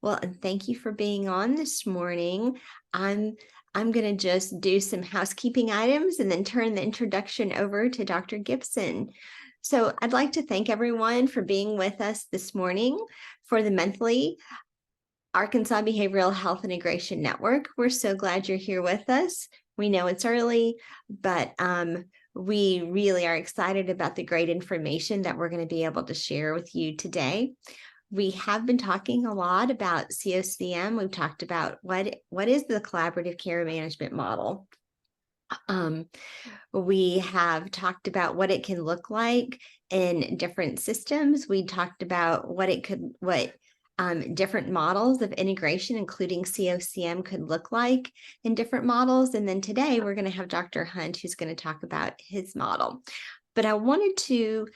Well, and thank you for being on this morning. I'm I'm going to just do some housekeeping items and then turn the introduction over to Dr. Gibson. So I'd like to thank everyone for being with us this morning for the monthly Arkansas Behavioral Health Integration Network. We're so glad you're here with us. We know it's early, but we really are excited about the great information that we're going to be able to share with you today. We have been talking a lot about CoCM. We've talked about what is the collaborative care management model. We have talked about what it can look like in different systems. We talked about what different models of integration, including CoCM, could look like in different models. And then today we're going to have Dr. Hunt, who's going to talk about his model. But I wanted to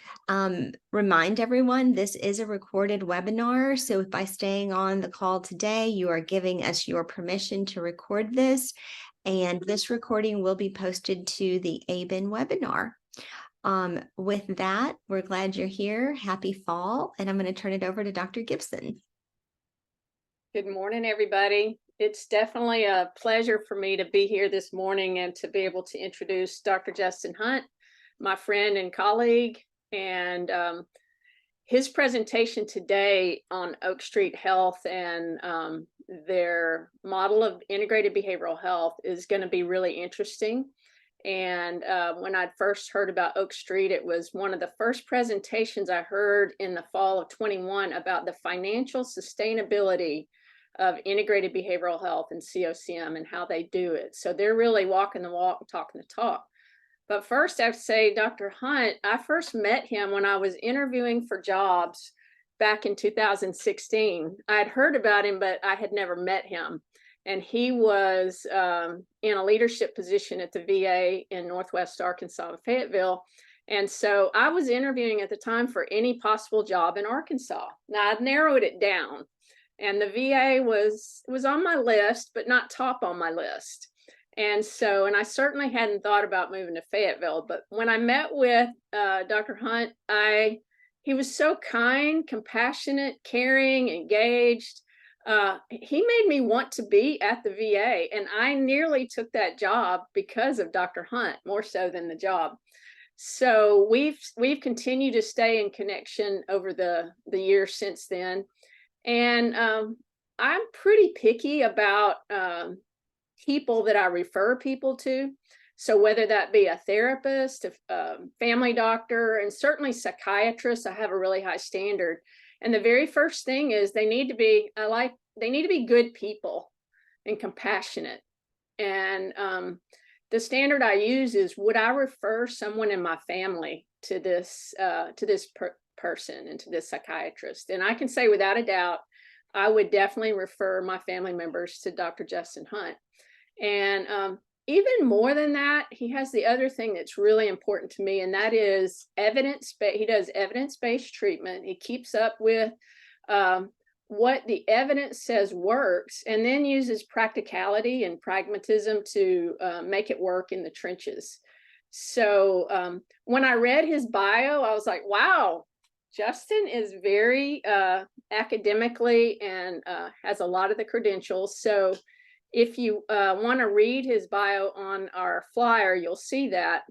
remind everyone this is a recorded webinar. So by staying on the call today, you are giving us your permission to record this. And this recording will be posted to the ABIN webinar. With that, we're glad you're here. Happy fall. And I'm going to turn it over to Dr. Gibson. Good morning, everybody. It's definitely a pleasure for me to be here this morning and to be able to introduce Dr. Justin Hunt, my friend and colleague, and his presentation today on Oak Street Health and their model of integrated behavioral health is going to be really interesting. And when I first heard about Oak Street, it was one of the first presentations I heard in the fall of 21 about the financial sustainability of integrated behavioral health and CoCM and how they do it. So they're really walking the walk and talking the talk. But first, I have to say, Dr. Hunt, I first met him when I was interviewing for jobs back in 2016. I had heard about him, but I had never met him. And he was in a leadership position at the VA in Northwest Arkansas, Fayetteville. And so I was interviewing at the time for any possible job in Arkansas. Now, I'd narrowed it down. And the VA was on my list, but not top on my list. And I certainly hadn't thought about moving to Fayetteville. But when I met with Dr. Hunt, he was so kind, compassionate, caring, engaged. He made me want to be at the VA. And I nearly took that job because of Dr. Hunt, more so than the job. So we've continued to stay in connection over the years since then. And I'm pretty picky about people that I refer people to. So whether that be a therapist, a family doctor, and certainly psychiatrists, I have a really high standard. And the very first thing is they need to be good people and compassionate. And the standard I use is, would I refer someone in my family to this person and to this psychiatrist? And I can say without a doubt, I would definitely refer my family members to Dr. Justin Hunt. And even more than that, he has the other thing that's really important to me, and that is evidence-based. He does evidence-based treatment. He keeps up with what the evidence says works, and then uses practicality and pragmatism to make it work in the trenches. So when I read his bio, I was like, wow, Justin is very academically and has a lot of the credentials. So if you want to read his bio on our flyer, you'll see that.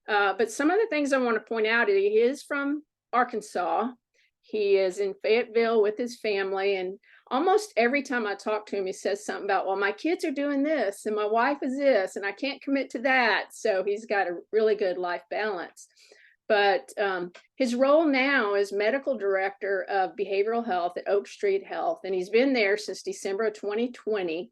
But some of the things I want to point out, he is from Arkansas. He is in Fayetteville with his family. And almost every time I talk to him, he says something about, well, my kids are doing this and my wife is this, and I can't commit to that. So he's got a really good life balance. But his role now is medical director of behavioral health at Oak Street Health. And he's been there since December of 2020.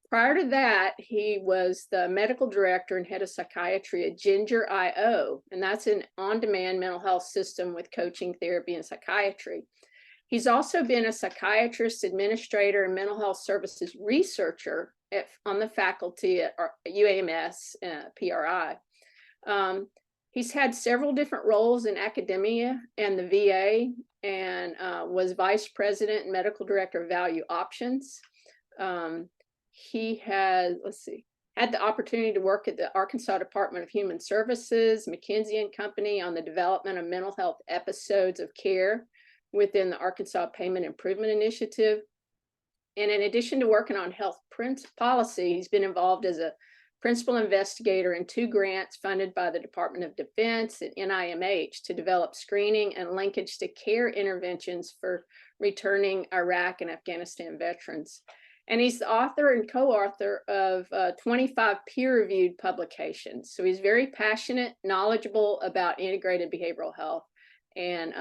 Prior to that, he was the medical director and head of psychiatry at Ginger IO, and that's an on-demand mental health system with coaching, therapy, and psychiatry. He's also been a psychiatrist, administrator, and mental health services researcher on the faculty at UAMS PRI. He's had several different roles in academia and the VA, and was vice president and medical director of Value Options. He has, had the opportunity to work at the Arkansas Department of Human Services, McKinsey & Company, on the development of mental health episodes of care within the Arkansas Payment Improvement Initiative. And in addition to working on health policy, he's been involved as a principal investigator in 2 grants funded by the Department of Defense and NIMH to develop screening and linkage to care interventions for returning Iraq and Afghanistan veterans. And he's the author and co-author of 25 peer-reviewed publications. So he's very passionate, knowledgeable about integrated behavioral health, and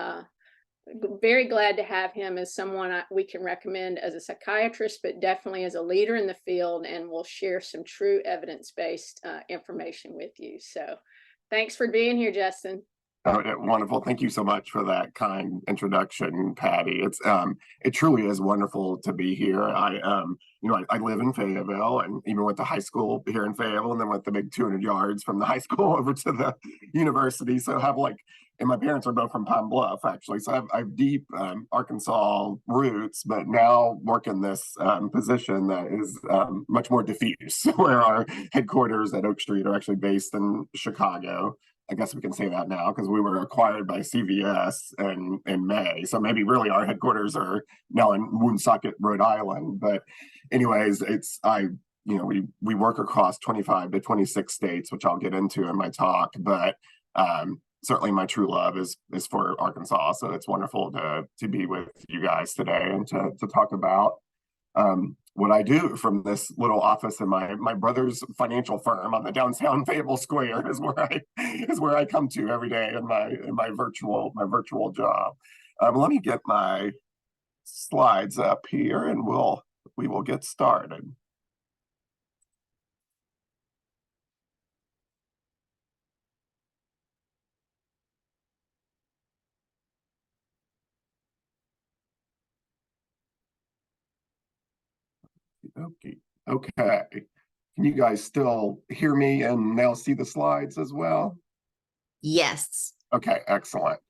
very glad to have him as someone we can recommend as a psychiatrist, but definitely as a leader in the field, and will share some true evidence-based information with you. So thanks for being here, Justin. Oh, wonderful. Thank you so much for that kind introduction, Patty. It truly is wonderful to be here. I live in Fayetteville, and even went to high school here in Fayetteville, and then went the big 200 yards from the high school over to the university. So I have and my parents are both from Pine Bluff, actually. So I have deep Arkansas roots, but now work in this position that is much more diffuse, where our headquarters at Oak Street are actually based in Chicago. I guess we can say that now because we were acquired by CVS in May. So maybe really our headquarters are now in Woonsocket, Rhode Island. But anyways, we work across 25 to 26 states, which I'll get into in my talk. But certainly my true love is for Arkansas. So it's wonderful to be with you guys today and to talk about what I do from this little office in my brother's financial firm on the downtown Fayetteville Square is where I come to every day in my virtual job. Let me get my slides up here, and we will get started. Okay. Can you guys still hear me and now see the slides as well? Yes. Okay, excellent.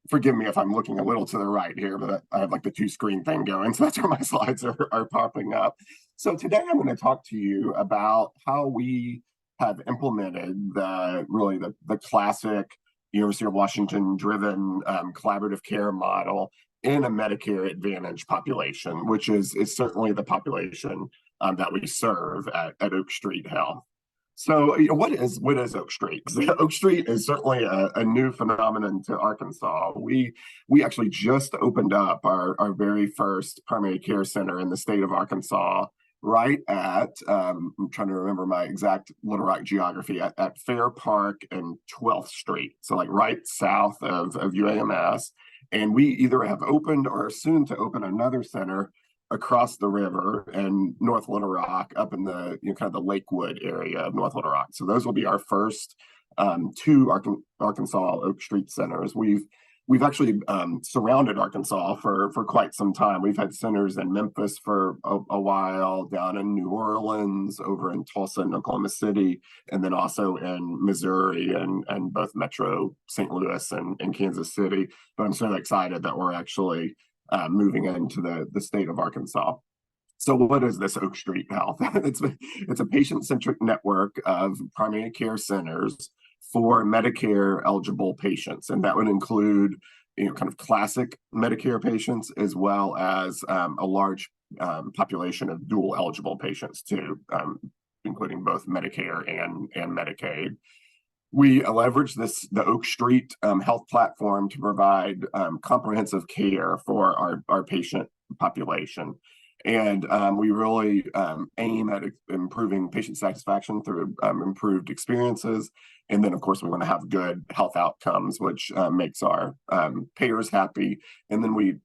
Forgive me if I'm looking a little to the right here, but I have the 2-screen thing going, so that's where my slides are popping up. So today I'm going to talk to you about how we have implemented the classic University of Washington driven collaborative care model in a Medicare Advantage population, which is certainly the population that we serve at Oak Street Health. So, what is Oak Street? Oak Street is certainly a new phenomenon to Arkansas. We actually just opened up our very first primary care center in the state of Arkansas, right at I'm trying to remember my exact Little Rock geography at Fair Park and 12th Street. So right south of UAMS. And we either have opened or are soon to open another center across the river in North Little Rock, up in the kind of the Lakewood area of North Little Rock. So those will be our first 2 Arkansas Oak Street centers. We've actually surrounded Arkansas for quite some time. We've had centers in Memphis for a while, down in New Orleans, over in Tulsa and Oklahoma City, and then also in Missouri and both Metro St. Louis and Kansas City. But I'm so excited that we're actually moving into the state of Arkansas. So what is this Oak Street Health? It's a patient-centric network of primary care centers for Medicare eligible patients. And that would include, kind of classic Medicare patients, as well as a large population of dual eligible patients too, including both Medicare and Medicaid. We leverage the Oak Street Health platform to provide comprehensive care for our patient population. And we really aim at improving patient satisfaction through improved experiences. And then, of course, we want to have good health outcomes, which makes our payers happy. And then we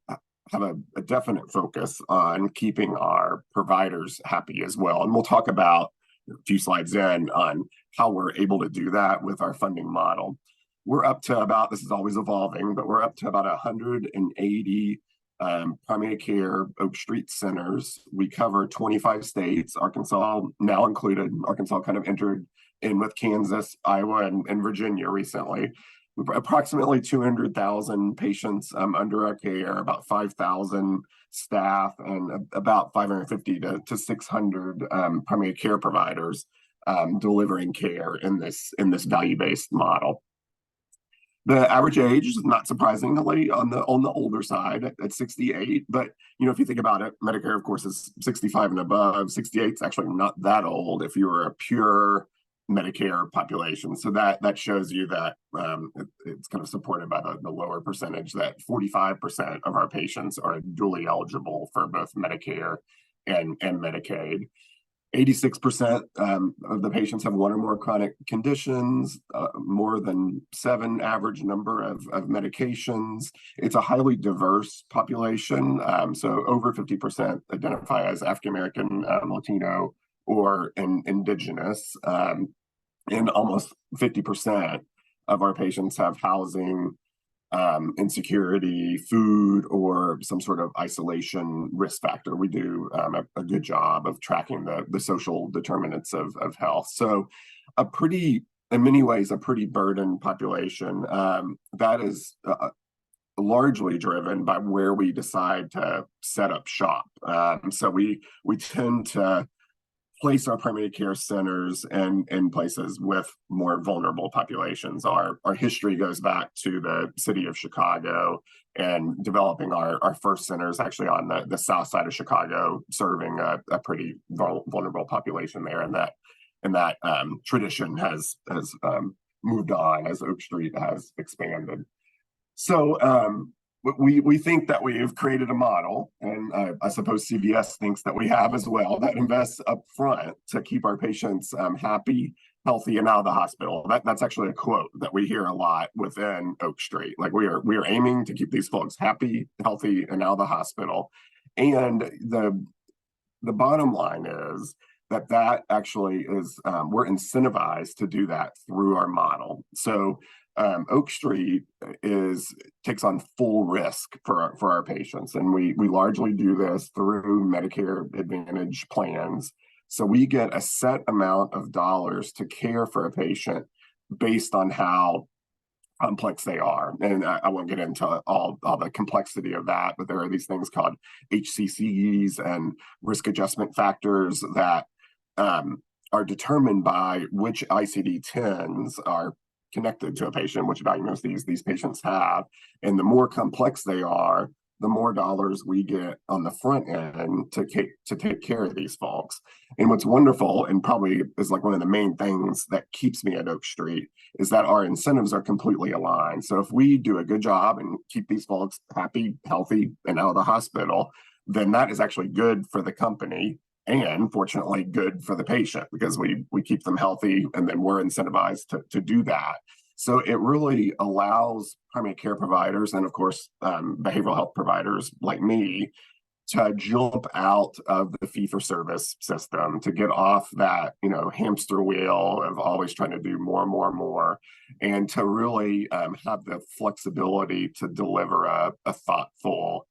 have a definite focus on keeping our providers happy as well. And we'll talk about a few slides in on how we're able to do that with our funding model. We're up to this is always evolving, but we're up to about 180 primary care Oak Street centers. We cover 25 states, Arkansas now included. Arkansas kind of entered in with Kansas, Iowa, and Virginia recently. We've approximately 200,000 patients under our care, about 5,000 staff, and about 550 to 600 primary care providers delivering care in this value-based model. The average age is not surprisingly on the older side at 68. But if you think about it, Medicare, of course, is 65 and above. 68 is actually not that old if you were a pure Medicare population. So that shows you that it's kind of supported by the lower percentage, that 45% of our patients are dually eligible for both Medicare and Medicaid. 86% of the patients have one or more chronic conditions, more than 7 average number of medications. It's a highly diverse population. So over 50% identify as African American, Latino, or indigenous. And almost 50% of our patients have housing insecurity, food, or some sort of isolation risk factor. We do a good job of tracking the social determinants of health. So in many ways, a pretty burdened population that is largely driven by where we decide to set up shop. So we tend to place our primary care centers in places with more vulnerable populations. Our history goes back to the city of Chicago and developing our first centers actually on the south side of Chicago, serving a pretty vulnerable population there. And that tradition has moved on as Oak Street has expanded. So we think that we've created a model, and I suppose CVS thinks that we have as well, that invests up front to keep our patients happy, healthy, and out of the hospital. That's actually a quote that we hear a lot within Oak Street. Like we are aiming to keep these folks happy, healthy, and out of the hospital. And the bottom line is that actually is we're incentivized to do that through our model. So Oak Street takes on full risk for our patients, and we largely do this through Medicare Advantage plans. So we get a set amount of dollars to care for a patient based on how complex they are. And I won't get into all the complexity of that, but there are these things called HCCs and risk adjustment factors that are determined by which ICD-10s are connected to a patient, which diagnoses these patients have. And the more complex they are, the more dollars we get on the front end to take care of these folks. And what's wonderful, and probably is like one of the main things that keeps me at Oak Street, is that our incentives are completely aligned. So if we do a good job and keep these folks happy, healthy, and out of the hospital, then that is actually good for the company, and fortunately good for the patient, because we keep them healthy and then we're incentivized to do that. So it really allows primary care providers and of course behavioral health providers like me to jump out of the fee-for-service system, to get off that hamster wheel of always trying to do more, and to really have the flexibility to deliver a thoughtful,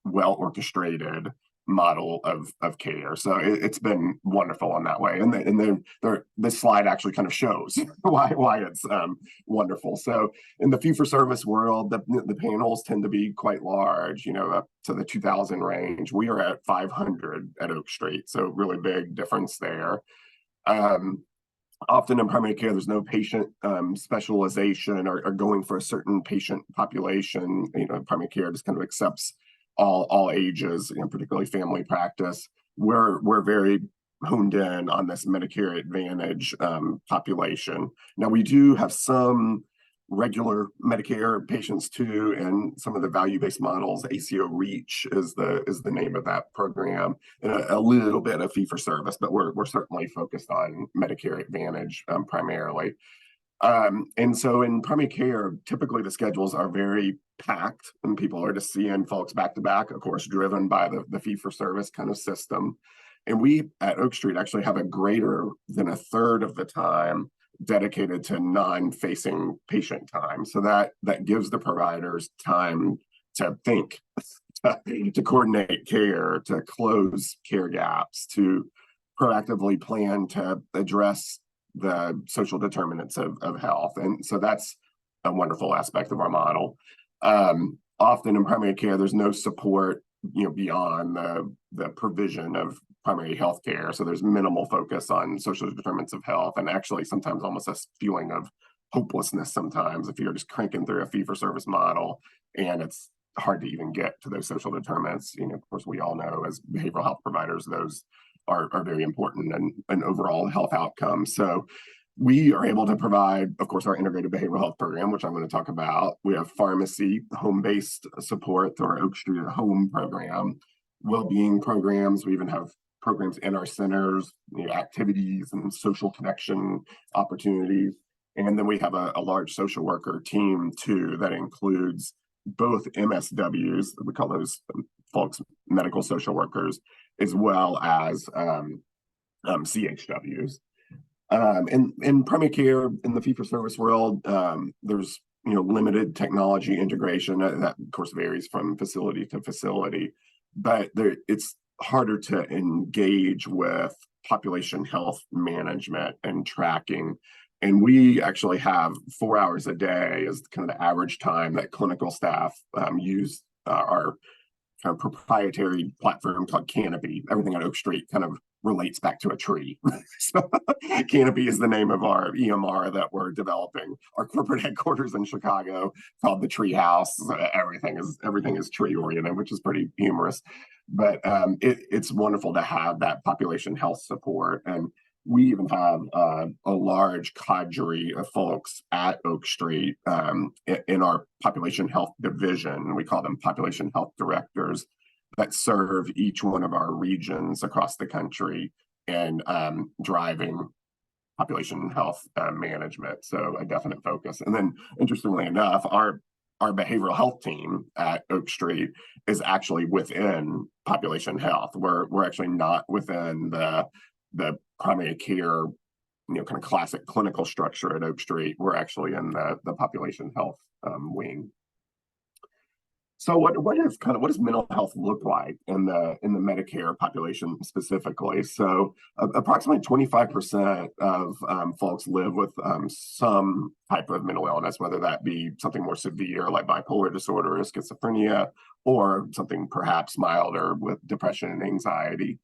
well-orchestrated model of care. So it's been wonderful in that way. And then this slide actually kind of shows why it's wonderful. So in the fee-for-service world, the panels tend to be quite large, up to the 2,000 range. We are at 500 at Oak Street, so really big difference there. Often in primary care, there's no patient specialization or going for a certain patient population. Primary care just kind of accepts all ages, particularly family practice. We're very honed in on this Medicare Advantage population. Now we do have some regular Medicare patients too, and some of the value-based models. ACO Reach is the name of that program, and a little bit of fee-for-service, but we're certainly focused on Medicare Advantage primarily. And so in primary care, typically the schedules are very packed and people are just seeing folks back to back, of course, driven by the fee-for-service kind of system. And we at Oak Street actually have a greater than a third of the time dedicated to non-facing patient time. So that gives the providers time to think, to coordinate care, to close care gaps, to proactively plan to address the social determinants of health. And so that's a wonderful aspect of our model. Often in primary care, there's no support, beyond the provision of primary health care. So there's minimal focus on social determinants of health, and actually sometimes almost a feeling of hopelessness sometimes if you're just cranking through a fee-for-service model and it's hard to even get to those social determinants. Of course, we all know as behavioral health providers, those are very important and overall health outcomes. So we are able to provide, of course, our integrated behavioral health program, which I'm going to talk about. We have pharmacy, home-based support through our Oak Street at Home program, well-being programs. We even have programs in our centers, activities and social connection opportunities. And then we have a large social worker team too that includes both MSWs, we call those folks medical social workers, as well as CHWs. In primary care, in the fee-for-service world, there's limited technology integration that of course varies from facility to facility, but it's harder to engage with population health management and tracking. And we actually have 4 hours a day as kind of the average time that clinical staff use our kind of proprietary platform called Canopy. Everything on Oak Street kind of relates back to a tree. So Canopy is the name of our EMR that we're developing. Our corporate headquarters in Chicago called the Tree House. Everything is tree oriented, which is pretty humorous. But it's wonderful to have that population health support. And we even have a large cadre of folks at Oak Street in our population health division. We call them population health directors that serve each one of our regions across the country and driving population health management. So a definite focus. And then interestingly enough, our behavioral health team at Oak Street is actually within population health. We're actually not within the primary care, kind of classic clinical structure at Oak Street. We're actually in the population health wing. So what does mental health look like in the Medicare population specifically? So approximately 25% of folks live with some type of mental illness, whether that be something more severe like bipolar disorder or schizophrenia, or something perhaps milder with depression and anxiety.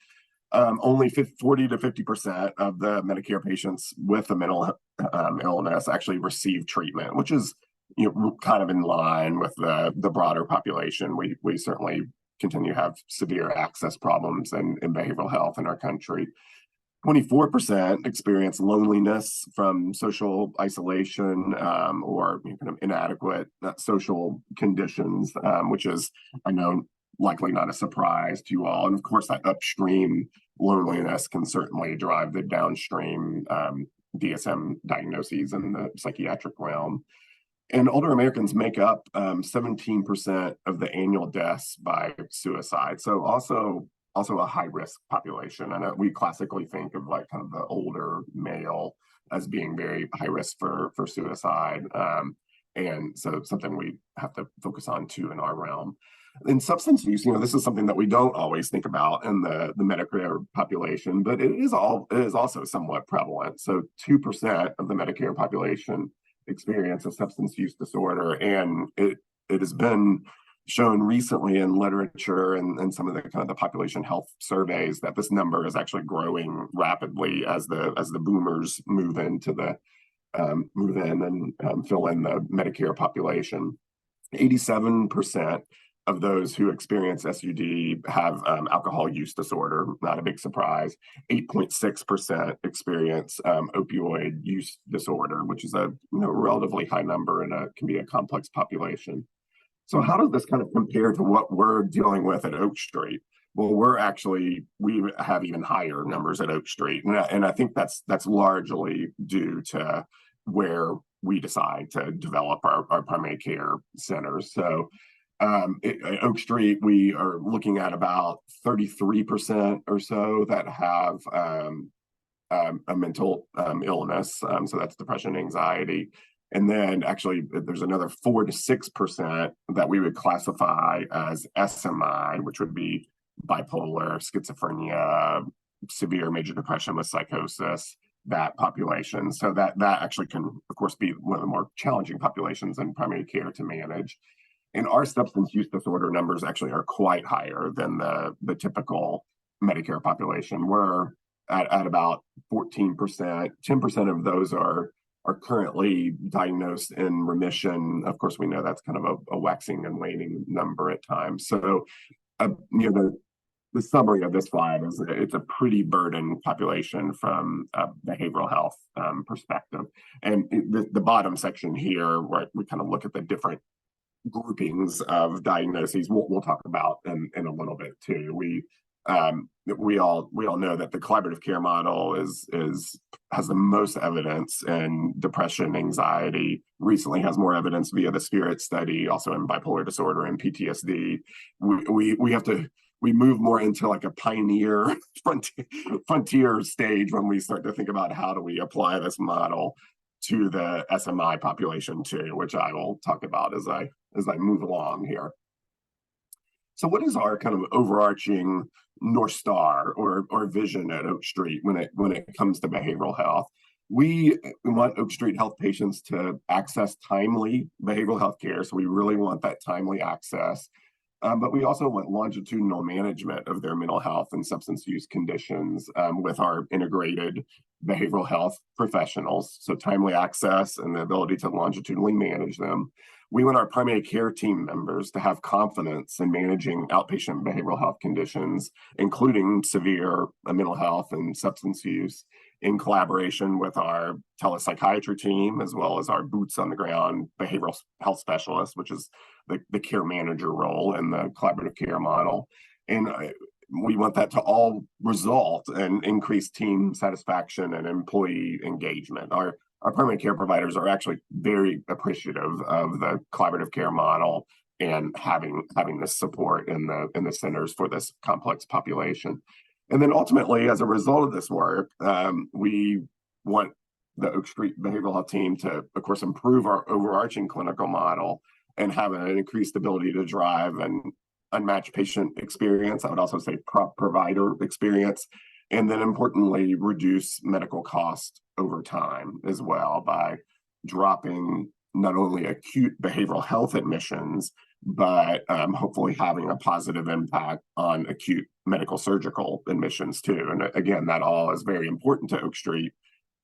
Only 40 to 50% of the Medicare patients with a mental illness actually receive treatment, which is kind of in line with the broader population. We certainly continue to have severe access problems in behavioral health in our country. 24% experience loneliness from social isolation or kind of inadequate social conditions, which is, I know, likely not a surprise to you all. And of course, that upstream loneliness can certainly drive the downstream DSM diagnoses in the psychiatric realm. And older Americans make up 17% of the annual deaths by suicide. So also a high-risk population. And we classically think of like kind of the older male as being very high risk for suicide. And so something we have to focus on too in our realm. In substance use, this is something that we don't always think about in the Medicare population, but it is also somewhat prevalent. So 2% of the Medicare population experience a substance use disorder, and it has been shown recently in literature and some of the kind of the population health surveys that this number is actually growing rapidly as the boomers move in and fill in the Medicare population. 87% of those who experience SUD have alcohol use disorder, not a big surprise. 8.6% experience opioid use disorder, which is a relatively high number and can be a complex population. So how does this kind of compare to what we're dealing with at Oak Street? Well, we have even higher numbers at Oak Street, and I think that's largely due to where we decide to develop our primary care centers. So at Oak Street, we are looking at about 33% or so that have a mental illness. So that's depression, anxiety. And then actually there's another 4 to 6% that we would classify as SMI, which would be bipolar, schizophrenia, severe major depression with psychosis, that population. So that actually can, of course, be one of the more challenging populations in primary care to manage. And our substance use disorder numbers actually are quite higher than the typical Medicare population. We're at about 14%. 10% of those are are currently diagnosed in remission. Of course, we know that's kind of a waxing and waning number at times. So, the summary of this slide is that it's a pretty burdened population from a behavioral health perspective. And the bottom section here, where we kind of look at the different groupings of diagnoses, we'll talk about in a little bit too. We all know that the collaborative care model has the most evidence in depression, anxiety. Recently has more evidence via the Spirit study, also in bipolar disorder and PTSD. We move more into like a pioneer frontier stage when we start to think about how do we apply this model to the SMI population too, which I will talk about as I move along here. So what is our kind of overarching North Star or vision at Oak Street when it comes to behavioral health? We want Oak Street Health patients to access timely behavioral health care. So we really want that timely access. But we also want longitudinal management of their mental health and substance use conditions with our integrated behavioral health professionals. So timely access and the ability to longitudinally manage them. We want our primary care team members to have confidence in managing outpatient behavioral health conditions, including severe mental health and substance use, in collaboration with our telepsychiatry team, as well as our boots on the ground behavioral health specialist, which is the care manager role in the collaborative care model. And we want that to all result in increased team satisfaction and employee engagement. Our primary care providers are actually very appreciative of the collaborative care model and having this support in the centers for this complex population. And then ultimately, as a result of this work, we want the Oak Street Behavioral Health team to, of course, improve our overarching clinical model and have an increased ability to drive an unmatched patient experience. I would also say provider experience. And then importantly, reduce medical cost over time as well by dropping not only acute behavioral health admissions, but hopefully having a positive impact on acute medical surgical admissions too. And again, that all is very important to Oak Street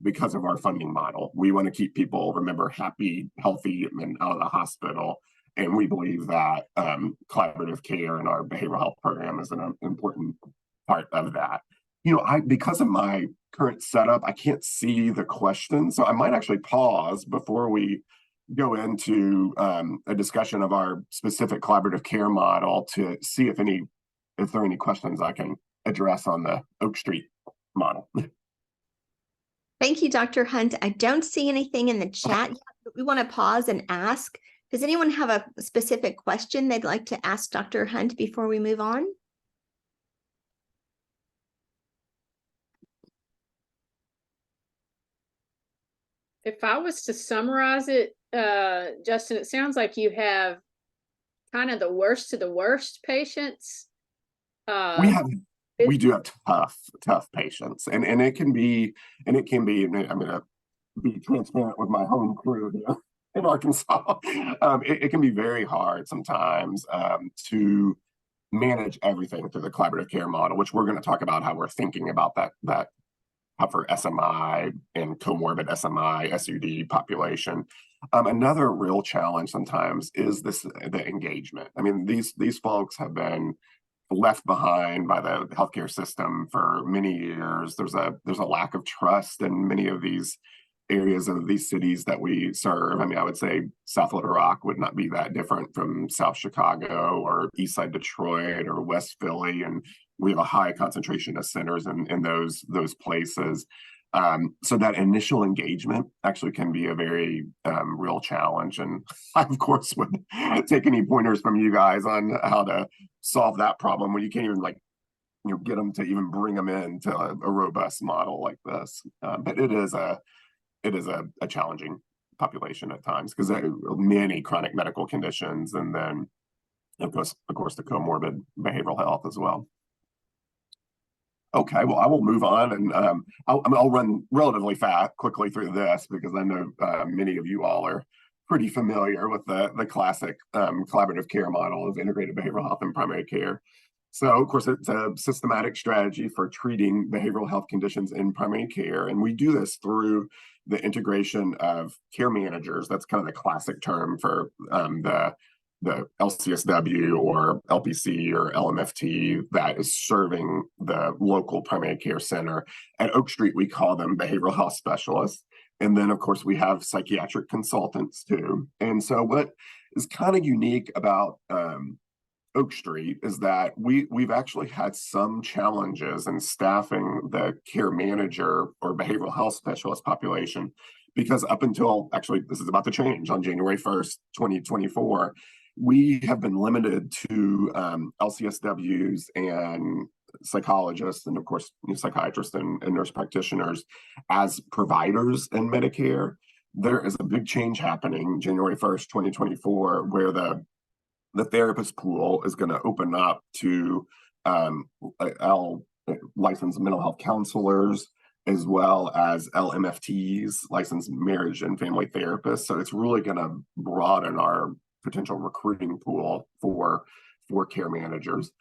because of our funding model. We want to keep people, remember, happy, healthy, and out of the hospital. And we believe that collaborative care and our behavioral health program is an important part of that. Because of my current setup, I can't see the question. So I might actually pause before we go into a discussion of our specific collaborative care model to see if there are any questions I can address on the Oak Street model. Thank you, Dr. Hunt. I don't see anything in the chat yet, but we want to pause and ask. Does anyone have a specific question they'd like to ask Dr. Hunt before we move on? If I was to summarize it, Justin, it sounds like you have kind of the worst of the worst patients. We do have tough patients, and it can be, I'm going to be transparent with my home crew here in Arkansas. It can be very hard sometimes to manage everything through the collaborative care model, which we're going to talk about how we're thinking about that for SMI and comorbid SMI, SUD population. Another real challenge sometimes is the engagement. I mean, these folks have been left behind by the healthcare system for many years. There's a lack of trust in many of these areas of these cities that we serve. I mean, I would say South Little Rock would not be that different from South Chicago or East Side Detroit or West Philly, and we have a high concentration of centers in those places. So that initial engagement actually can be a very real challenge. And I, of course, would take any pointers from you guys on how to solve that problem when you can't even get them to even bring them into a robust model like this. But it is a challenging population at times because there are many chronic medical conditions, and then of course the comorbid behavioral health as well. Okay, well, I will move on, and I'll run relatively quickly through this because I know many of you all are pretty familiar with the classic collaborative care model of integrated behavioral health and primary care. So, of course, it's a systematic strategy for treating behavioral health conditions in primary care. And we do this through the integration of care managers. That's kind of the classic term for the LCSW or LPC or LMFT that is serving the local primary care center. At Oak Street, we call them behavioral health specialists. And then, of course, we have psychiatric consultants too. And so, what is kind of unique about Oak Street is that we've actually had some challenges in staffing the care manager or behavioral health specialist population, because up until, actually, this is about to change on January 1st, 2024, we have been limited to LCSWs and psychologists and, of course, psychiatrists and nurse practitioners as providers in Medicare. There is a big change happening January 1st, 2024, where the therapist pool is going to open up to licensed mental health counselors, as well as LMFTs, licensed marriage and family therapists. So it's really going to broaden our potential recruiting pool for care managers,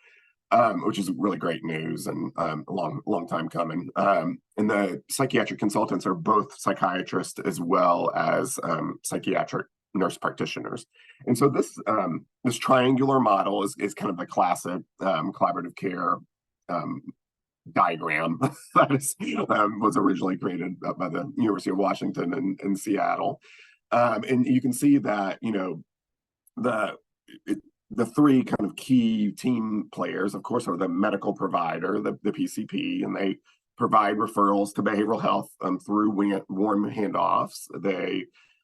which is really great news and a long time coming. And the psychiatric consultants are both psychiatrists as well as psychiatric nurse practitioners. And so this triangular model is kind of the classic collaborative care diagram that was originally created by the University of Washington in Seattle. And you can see that, the three kind of key team players, of course, are the medical provider, the PCP, and they provide referrals to behavioral health through warm handoffs.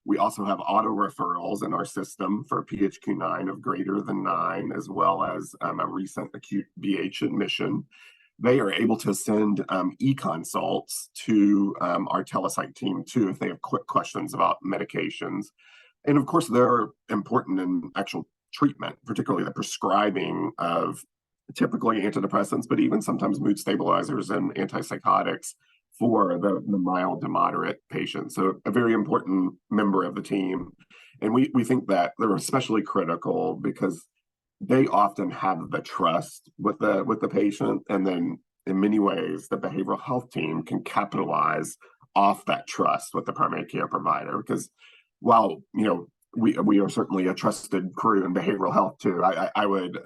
We also have auto referrals in our system for PHQ-9 of greater than 9, as well as a recent acute BH admission. They are able to send e-consults to our telepsych team too if they have quick questions about medications. And of course, they're important in actual treatment, particularly the prescribing of typically antidepressants, but even sometimes mood stabilizers and antipsychotics for the mild to moderate patients. So a very important member of the team. And we think that they're especially critical because they often have the trust with the patient. And then in many ways, the behavioral health team can capitalize off that trust with the primary care provider. Because while, we are certainly a trusted crew in behavioral health too, I would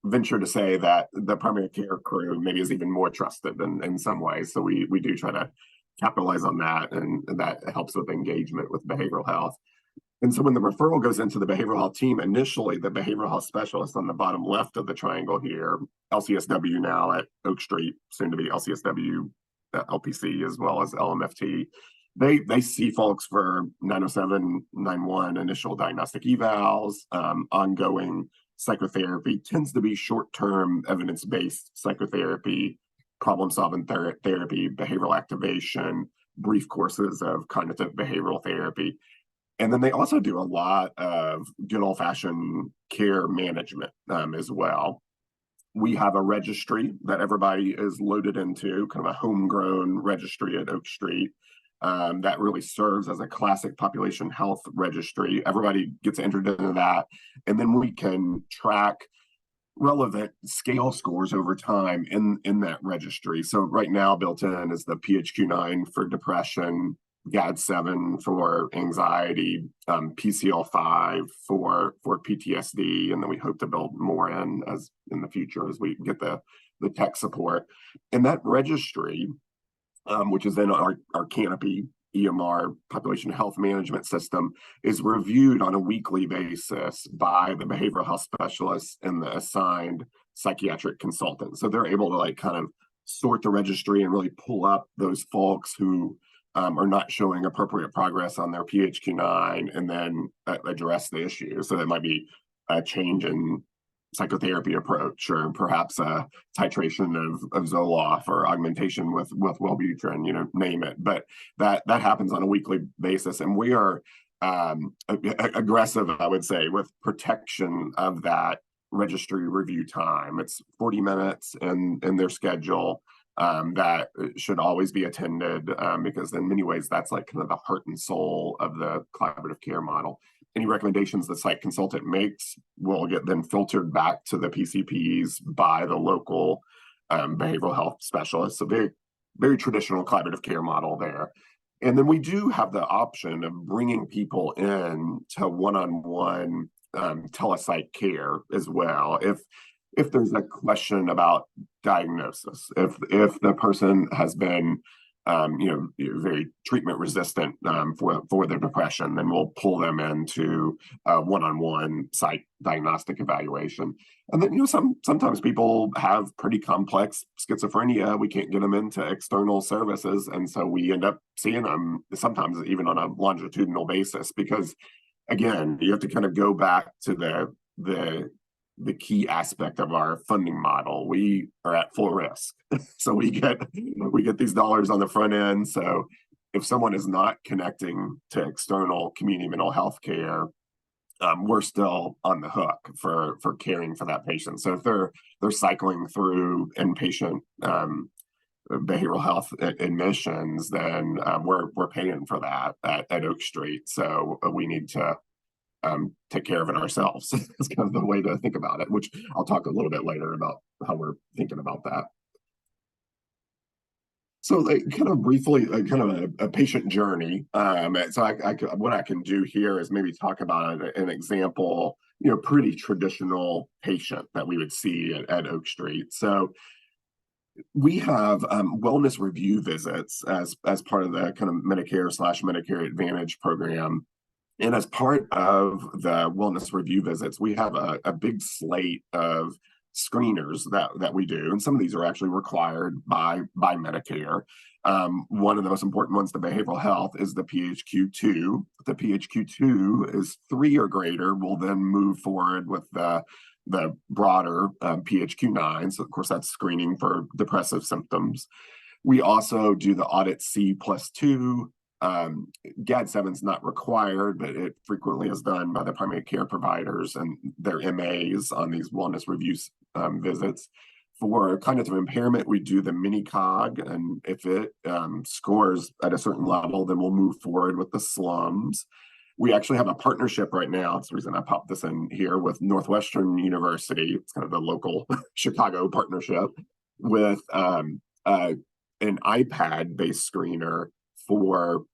venture to say that the primary care crew maybe is even more trusted in some ways. So we do try to capitalize on that, and that helps with engagement with behavioral health. And so when the referral goes into the behavioral health team, initially the behavioral health specialist on the bottom left of the triangle here, LCSW now at Oak Street, soon to be LCSW, LPC, as well as LMFT, they see folks for 907-91 initial diagnostic evals, ongoing psychotherapy, tends to be short-term evidence-based psychotherapy, problem-solving therapy, behavioral activation, brief courses of cognitive behavioral therapy. And then they also do a lot of good old-fashioned care management as well. We have a registry that everybody is loaded into, kind of a homegrown registry at Oak Street. That really serves as a classic population health registry. Everybody gets entered into that, and then we can track relevant scale scores over time in that registry. So right now built in is the PHQ-9 for depression, GAD-7 for anxiety, PCL-5 for PTSD, and then we hope to build more in the future as we get the tech support. And that registry, which is in our Canopy EMR population health management system, is reviewed on a weekly basis by the behavioral health specialists and the assigned psychiatric consultant. So they're able to kind of sort the registry and really pull up those folks who are not showing appropriate progress on their PHQ-9 and then address the issue. So it might be a change in psychotherapy approach, or perhaps a titration of Zoloft or augmentation with Wellbutrin, name it. But that happens on a weekly basis, and we are aggressive, I would say, with protection of that registry review time. It's 40 minutes in their schedule. That should always be attended because in many ways that's like kind of the heart and soul of the collaborative care model. any recommendations the site consultant makes will get then filtered back to the PCPs by the local behavioral health specialists. So very, very traditional collaborative care model there. And then we do have the option of bringing people in to one-on-one telepsych care as well. If there's a question about diagnosis, if the person has been very treatment resistant for their depression, then we'll pull them into one-on-one psych diagnostic evaluation. And then sometimes people have pretty complex schizophrenia. We can't get them into external services, and so we end up seeing them sometimes even on a longitudinal basis, because again, you have to kind of go back to the key aspect of our funding model. We are at full risk. So we get these dollars on the front end. So if someone is not connecting to external community mental health care, we're still on the hook for caring for that patient. So if they're cycling through inpatient behavioral health admissions, then we're paying for that at Oak Street. So we need to take care of it ourselves. It's kind of the way to think about it, which I'll talk a little bit later about how we're thinking about that. So kind of briefly, kind of a patient journey. So what I can do here is maybe talk about an example, pretty traditional patient that we would see at Oak Street. So we have wellness review visits as part of the kind of Medicare/Medicare Advantage program. And as part of the wellness review visits, we have a big slate of screeners that we do. And some of these are actually required by Medicare. One of the most important ones, the behavioral health, is the PHQ-2. The PHQ-2 is 3 or greater. We'll then move forward with the broader PHQ-9. So of course, that's screening for depressive symptoms. We also do the audit C+2. GAD-7 is not required, but it frequently is done by the primary care providers and their MAs on these wellness reviews visits. For cognitive impairment, we do the mini cog, and if it scores at a certain level, then we'll move forward with the slums. We actually have a partnership right now. It's the reason I popped this in here with Northwestern University. It's kind of the local Chicago partnership with an iPad-based screener for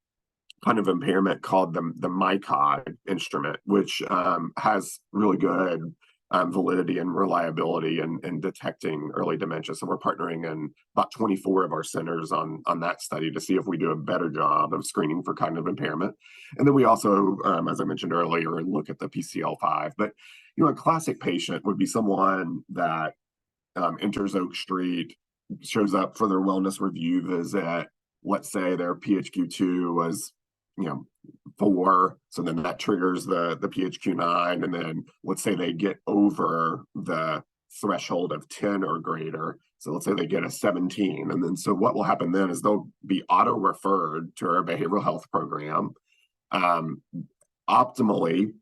cognitive impairment called the MyCog instrument, which has really good validity and reliability in detecting early dementia. So we're partnering in about 24 of our centers on that study to see if we do a better job of screening for cognitive impairment. And then we also, as I mentioned earlier, look at the PCL5. But a classic patient would be someone that enters Oak Street, shows up for their wellness review visit. Let's say their PHQ-2 was 4, so then that triggers the PHQ-9, and then let's say they get over the threshold of 10 or greater. So let's say they get a 17, and then so what will happen then is they'll be auto-referred to our behavioral health program. Optimally,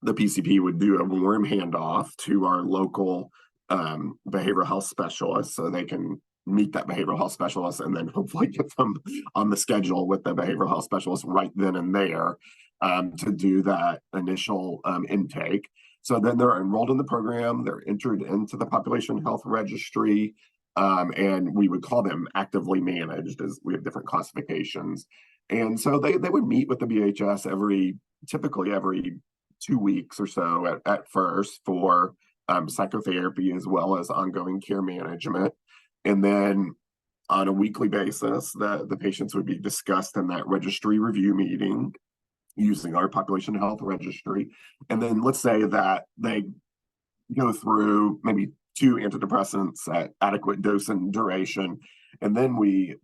the PCP would do a warm handoff to our local behavioral health specialist, so they can meet that behavioral health specialist and then hopefully get them on the schedule with the behavioral health specialist right then and there to do that initial intake. So then they're enrolled in the program, they're entered into the population health registry, and we would call them actively managed, as we have different classifications. And so they would meet with the BHS typically every 2 weeks or so at first for psychotherapy as well as ongoing care management. And then on a weekly basis, the patients would be discussed in that registry review meeting using our population health registry. And then let's say that they go through maybe 2 antidepressants at adequate dose and duration. And then we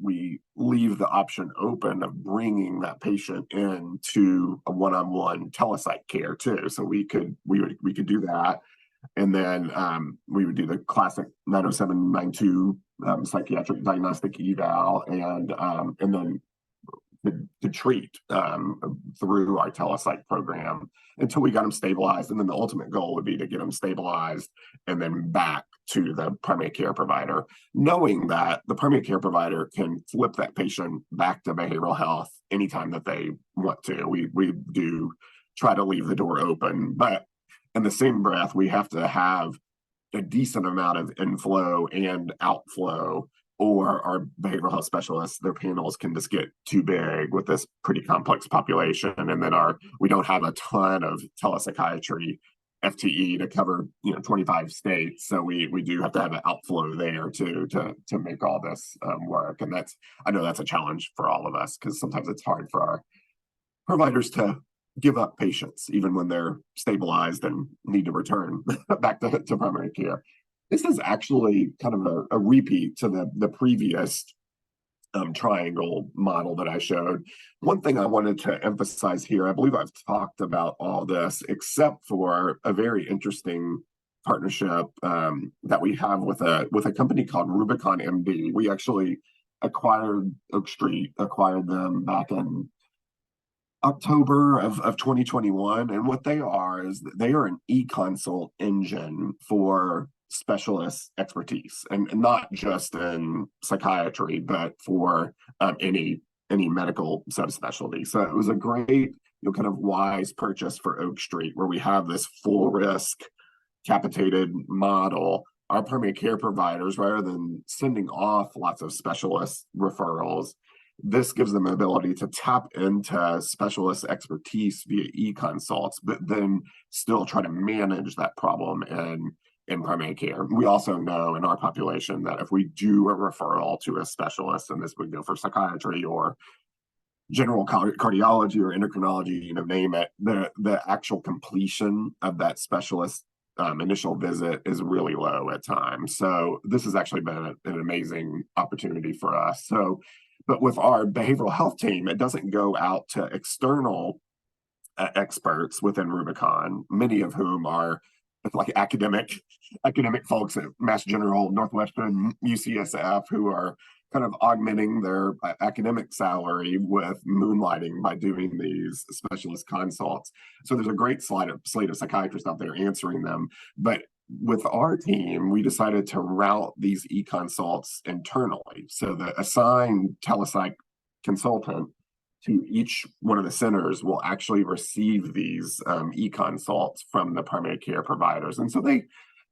leave the option open of bringing that patient into a one-on-one telepsych care too. So we could do that. And then we would do the classic 90792 psychiatric diagnostic eval, and then to treat through our telepsych program until we got them stabilized. And then the ultimate goal would be to get them stabilized and then back to the primary care provider, knowing that the primary care provider can flip that patient back to behavioral health anytime that they want to. We do try to leave the door open. But in the same breath, we have to have a decent amount of inflow and outflow, or our behavioral health specialists, their panels can just get too big with this pretty complex population. And then we don't have a ton of telepsychiatry FTE to cover 25 states. So we do have to have an outflow there to make all this work. And I know that's a challenge for all of us, because sometimes it's hard for our providers to give up patients even when they're stabilized and need to return back to primary care. This is actually kind of a repeat to the previous triangle model that I showed. One thing I wanted to emphasize here, I believe I've talked about all this except for a very interesting partnership that we have with a company called Rubicon MD. We actually acquired Oak Street, acquired them back in October of 2021. And what they are is they are an e-consult engine for specialist expertise, and not just in psychiatry, but for any medical subspecialty. So it was a great, kind of wise purchase for Oak Street, where we have this full risk capitated model. Our primary care providers, rather than sending off lots of specialist referrals, this gives them the ability to tap into specialist expertise via e-consults, but then still try to manage that problem in primary care. We also know in our population that if we do a referral to a specialist, and this would go for psychiatry or general cardiology or endocrinology, name it, the actual completion of that specialist initial visit is really low at times. So this has actually been an amazing opportunity for us. But with our behavioral health team, it doesn't go out to external experts within Rubicon, many of whom are like academic folks at Mass General, Northwestern, UCSF, who are kind of augmenting their academic salary with moonlighting by doing these specialist consults. So there's a great slate of psychiatrists out there answering them. But with our team, we decided to route these e-consults internally. So the assigned telepsych consultant to each one of the centers will actually receive these e-consults from the primary care providers. And so they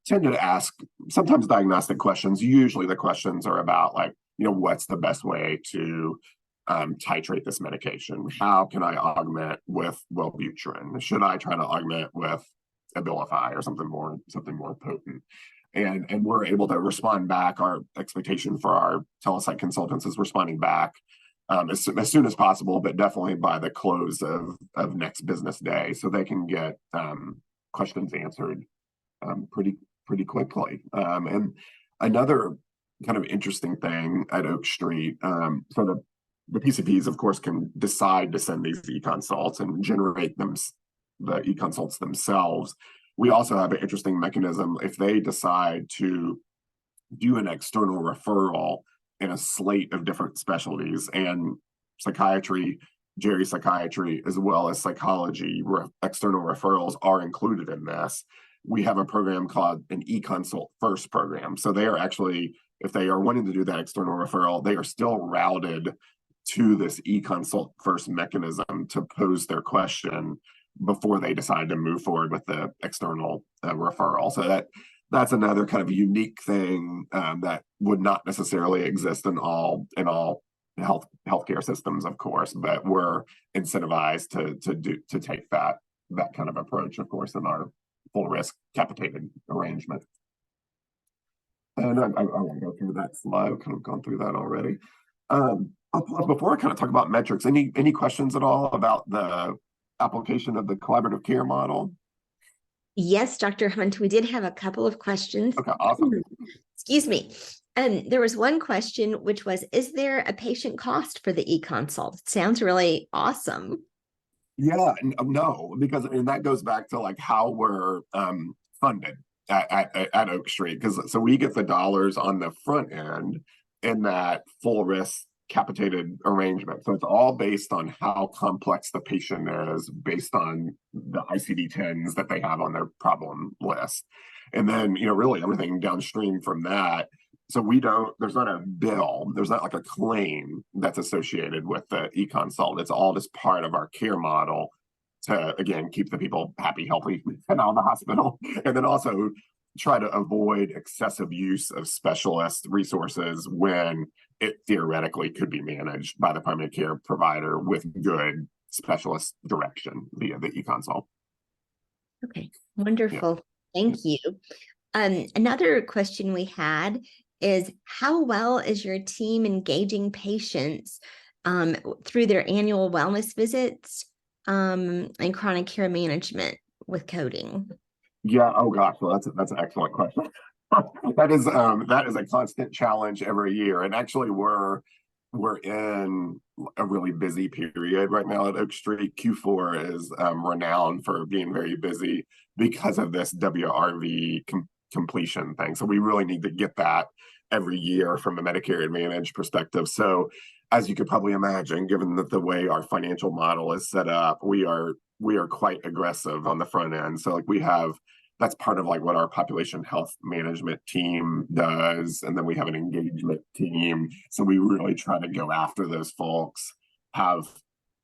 tend to ask sometimes diagnostic questions. Usually the questions are about what's the best way to titrate this medication? How can I augment with Wellbutrin? Should I try to augment with Abilify or something more potent? And we're able to respond back. Our expectation for our telepsych consultants is responding back as soon as possible, but definitely by the close of next business day, so they can get questions answered pretty quickly. And another kind of interesting thing at Oak Street, so the PCPs, of course, can decide to send these e-consults and generate the e-consults themselves. We also have an interesting mechanism if they decide to do an external referral in a slate of different specialties, and psychiatry, geriatric, as well as psychology, external referrals are included in this. We have a program called an e-consult first program. So they are actually, if they are wanting to do that external referral, they are still routed to this e-consult first mechanism to pose their question before they decide to move forward with the external referral. So that's another kind of unique thing that would not necessarily exist in all healthcare systems, of course, but we're incentivized to take that kind of approach, of course, in our full risk capitated arrangement. And I won't go through that slide. I've kind of gone through that already. Before I kind of talk about metrics, any questions at all about the application of the collaborative care model? Yes, Dr. Hunt, we did have a couple of questions. Okay, awesome. Excuse me. There was one question, which was, is there a patient cost for the e-consult? It sounds really awesome. Yeah, no, because that goes back to how we're funded at Oak Street, because so we get the dollars on the front end in that full risk capitated arrangement. So it's all based on how complex the patient is, based on the ICD-10s that they have on their problem list. And then, really everything downstream from that. So there's not a bill, there's not a claim that's associated with the e-consult. It's all just part of our care model. to, again, keep the people happy, healthy, and out of the hospital, and then also try to avoid excessive use of specialist resources when it theoretically could be managed by the primary care provider with good specialist direction via the e-consult. Okay, wonderful. Thank you. Another question we had is, how well is your team engaging patients through their annual wellness visits and chronic care management with coding? Yeah. Oh gosh. Well, that's an excellent question. That is a constant challenge every year, and actually we're in a really busy period right now at Oak Street. Q4 is renowned for being very busy because of this WRV completion thing. So we really need to get that every year from a Medicare Advantage perspective. So as you could probably imagine, given that the way our financial model is set up, we are quite aggressive on the front end. So like we have, that's part of like what our population health management team does. And then we have an engagement team. So we really try to go after those folks, have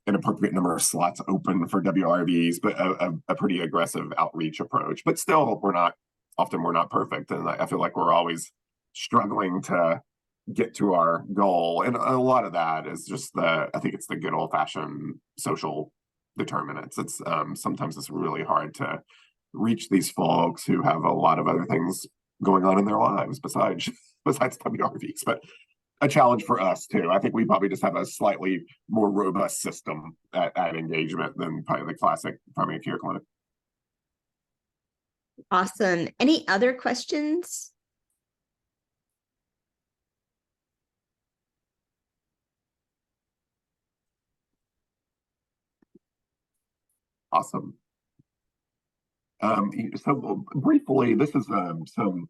an appropriate number of slots open for WRVs, but a pretty aggressive outreach approach. But still, we're not perfect. And I feel like we're always struggling to get to our goal. And a lot of that is just I think it's the good old fashioned social determinants. It's sometimes it's really hard to reach these folks who have a lot of other things going on in their lives besides WRVs, but a challenge for us too. I think we probably just have a slightly more robust system at engagement than probably the classic primary care clinic. Awesome. Any other questions? Awesome. So briefly, this is some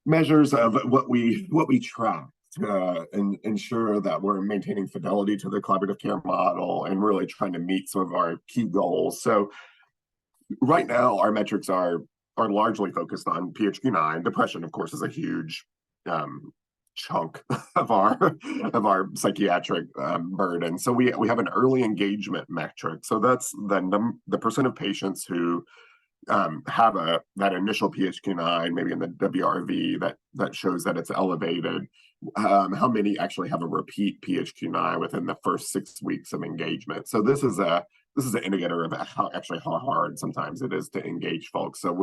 measures of what we track and ensure that we're maintaining fidelity to the collaborative care model and really trying to meet some of our key goals. So right now, our metrics are largely focused on PHQ-9. Depression, of course, is a huge chunk of our psychiatric burden. So we have an early engagement metric. So that's the percent of patients who have that initial PHQ-9, maybe in the WRV that shows that it's elevated. How many actually have a repeat PHQ-9 within the first 6 weeks of engagement? So this is an indicator of how hard sometimes it is to engage folks. So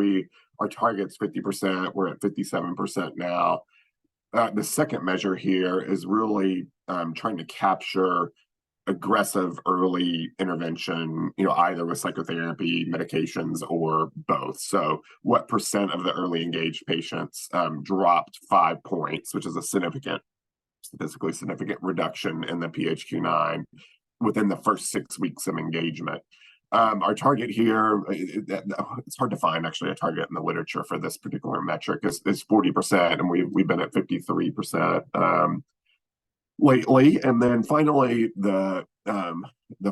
our target's 50%. We're at 57% now. The second measure here is really trying to capture aggressive early intervention, either with psychotherapy, medications, or both. So what percent of the early engaged patients dropped 5 points, which is a statistically significant reduction in the PHQ-9 within the first 6 weeks of engagement. Our target here, it's hard to find actually a target in the literature for this particular metric, is 40%, and we've been at 53% lately. And then finally, the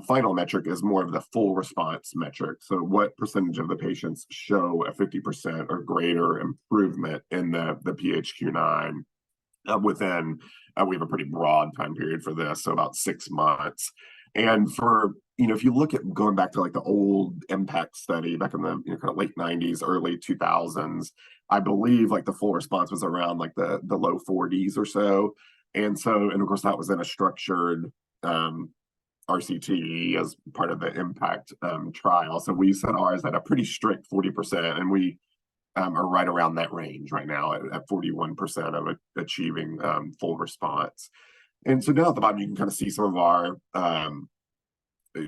final metric is more of the full response metric. So what percentage of the patients show a 50% or greater improvement in the PHQ-9 within, we have a pretty broad time period for this, so about 6 months. And for, if you look at going back to like the old impact study back in the kind of late 90s, early 2000s, I believe like the full response was around like the low 40s or so. And of course, that was in a structured RCT as part of the impact trial. So we set ours at a pretty strict 40%, and we are right around that range right now at 41% of achieving full response. And so now at the bottom, you can kind of see some of our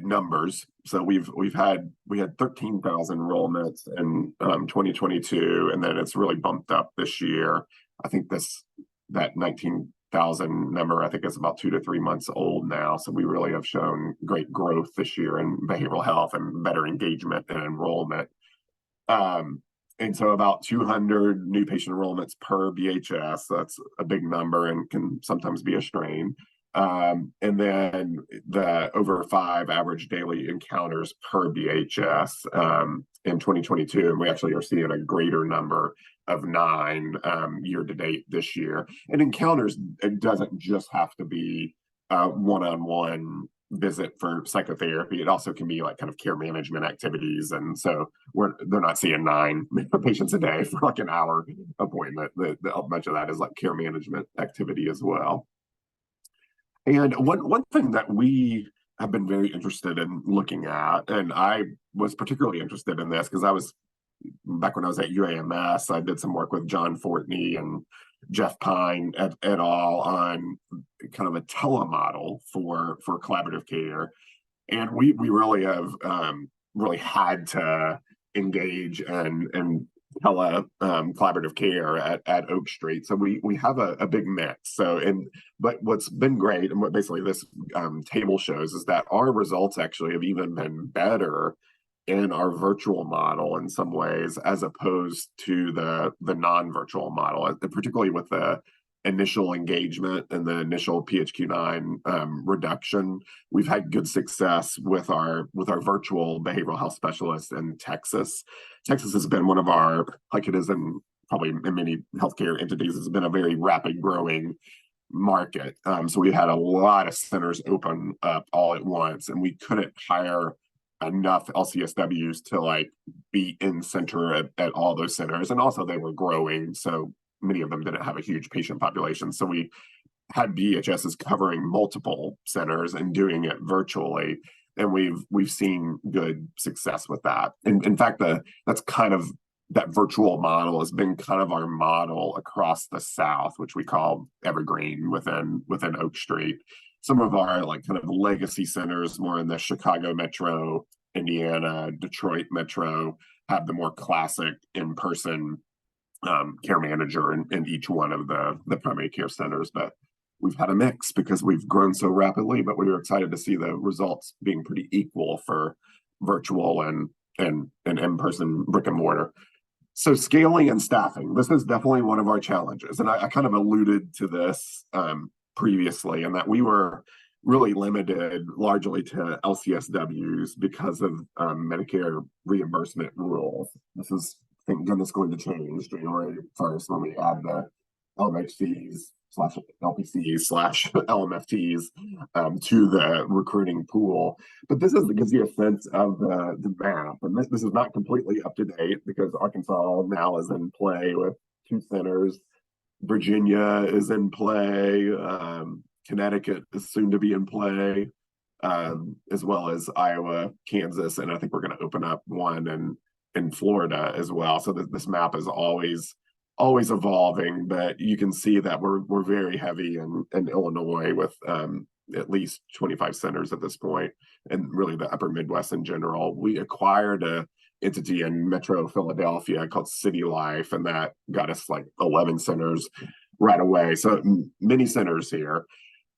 numbers. So we had 13,000 enrollments in 2022, and then it's really bumped up this year. I think that 19,000 number, I think, is about 2 to 3 months old now. So we really have shown great growth this year in behavioral health and better engagement and enrollment. And so about 200 new patient enrollments per BHS. That's a big number and can sometimes be a strain. And then the over 5 average daily encounters per BHS in 2022. And we actually are seeing a greater number of 9 year to date this year. And encounters, it doesn't just have to be one-on-one visit for psychotherapy. It also can be like kind of care management activities. And so they're not seeing 9 patients a day for like an hour appointment. Much of that is like care management activity as well. And one thing that we have been very interested in looking at, and I was particularly interested in this because I was back when I was at UAMS, I did some work with John Fortney and Jeff Pine et al. On kind of a telemodel for collaborative care, and we really have really had to engage and collaborative care at Oak Street. So we have a big mix. But what's been great and what basically this table shows is that our results actually have even been better in our virtual model in some ways, as opposed to the non-virtual model, particularly with the initial engagement and the initial PHQ-9 reduction. We've had good success with our virtual behavioral health specialists in Texas. Texas has been one of our, like it is in probably in many healthcare entities, has been a very rapid growing market. So we had a lot of centers open up all at once, and we couldn't hire enough LCSWs to like be in center at all those centers. And also they were growing, so many of them didn't have a huge patient population. So we had BHSs covering multiple centers and doing it virtually. And we've seen good success with that. And in fact, that's kind of that virtual model has been kind of our model across the South, which we call Evergreen within Oak Street. Some of our like kind of legacy centers, more in the Chicago metro, Indiana, Detroit metro, have the more classic in-person care manager in each one of the primary care centers. But we've had a mix because we've grown so rapidly, but we were excited to see the results being pretty equal for virtual and in-person brick and mortar. So scaling and staffing, this is definitely one of our challenges. And I kind of alluded to this previously, and that we were really limited largely to LCSWs because of Medicare reimbursement rules. This is, thank goodness, going to change January 1st when we add the LMHCs/LPCs/LMFTs to the recruiting pool. But this gives you a sense of the map. And this is not completely up to date because Arkansas now is in play with 2 centers. Virginia is in play. Connecticut is soon to be in play, as well as Iowa, Kansas, and I think we're going to open up one in Florida as well. So this map is always evolving, but you can see that we're very heavy in Illinois with at least 25 centers at this point, and really the upper Midwest in general. We acquired a entity in Metro Philadelphia called City Life, and that got us like 11 centers right away. So many centers here.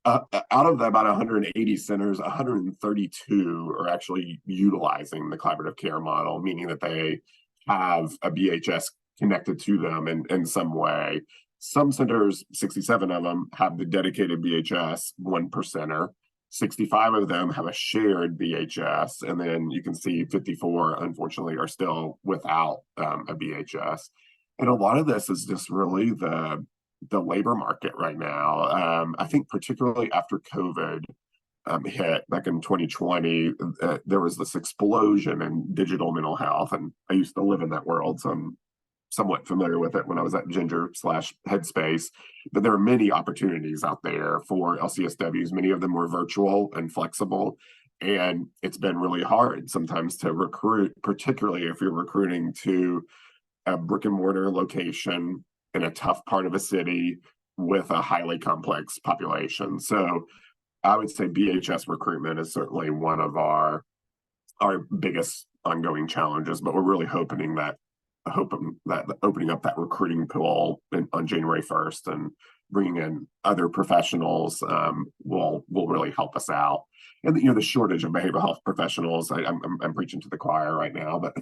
Out of the about 180 centers, 132 are actually utilizing the collaborative care model, meaning that they have a BHS connected to them in some way. Some centers, 67 of them, have the dedicated BHS, 1 per center. 65 of them have a shared BHS, and then you can see 54, unfortunately, are still without a BHS. And a lot of this is just really the labor market right now. I think particularly after COVID hit back in 2020, there was this explosion in digital mental health, and I used to live in that world, so I'm somewhat familiar with it when I was at Ginger/Headspace. But there are many opportunities out there for LCSWs. Many of them were virtual and flexible, and it's been really hard sometimes to recruit, particularly if you're recruiting to a brick and mortar location in a tough part of a city with a highly complex population. So I would say BHS recruitment is certainly one of our biggest ongoing challenges, but we're really hoping that opening up that recruiting pool on January 1st and bringing in other professionals will really help us out. And the shortage of behavioral health professionals, I'm preaching to the choir right now, but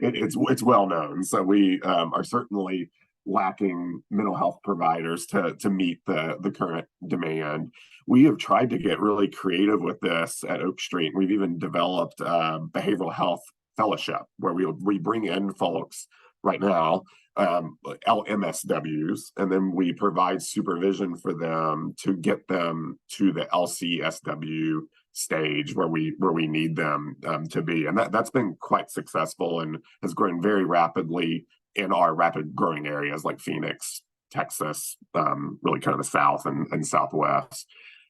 it's well known. So we are certainly lacking mental health providers to meet the current demand. We have tried to get really creative with this at Oak Street. We've even developed a behavioral health fellowship where we bring in folks right now, LMSWs, and then we provide supervision for them to get them to the LCSW stage where we need them to be, and that's been quite successful and has grown very rapidly in our rapid growing areas like Phoenix, Texas, really kind of the South and Southwest.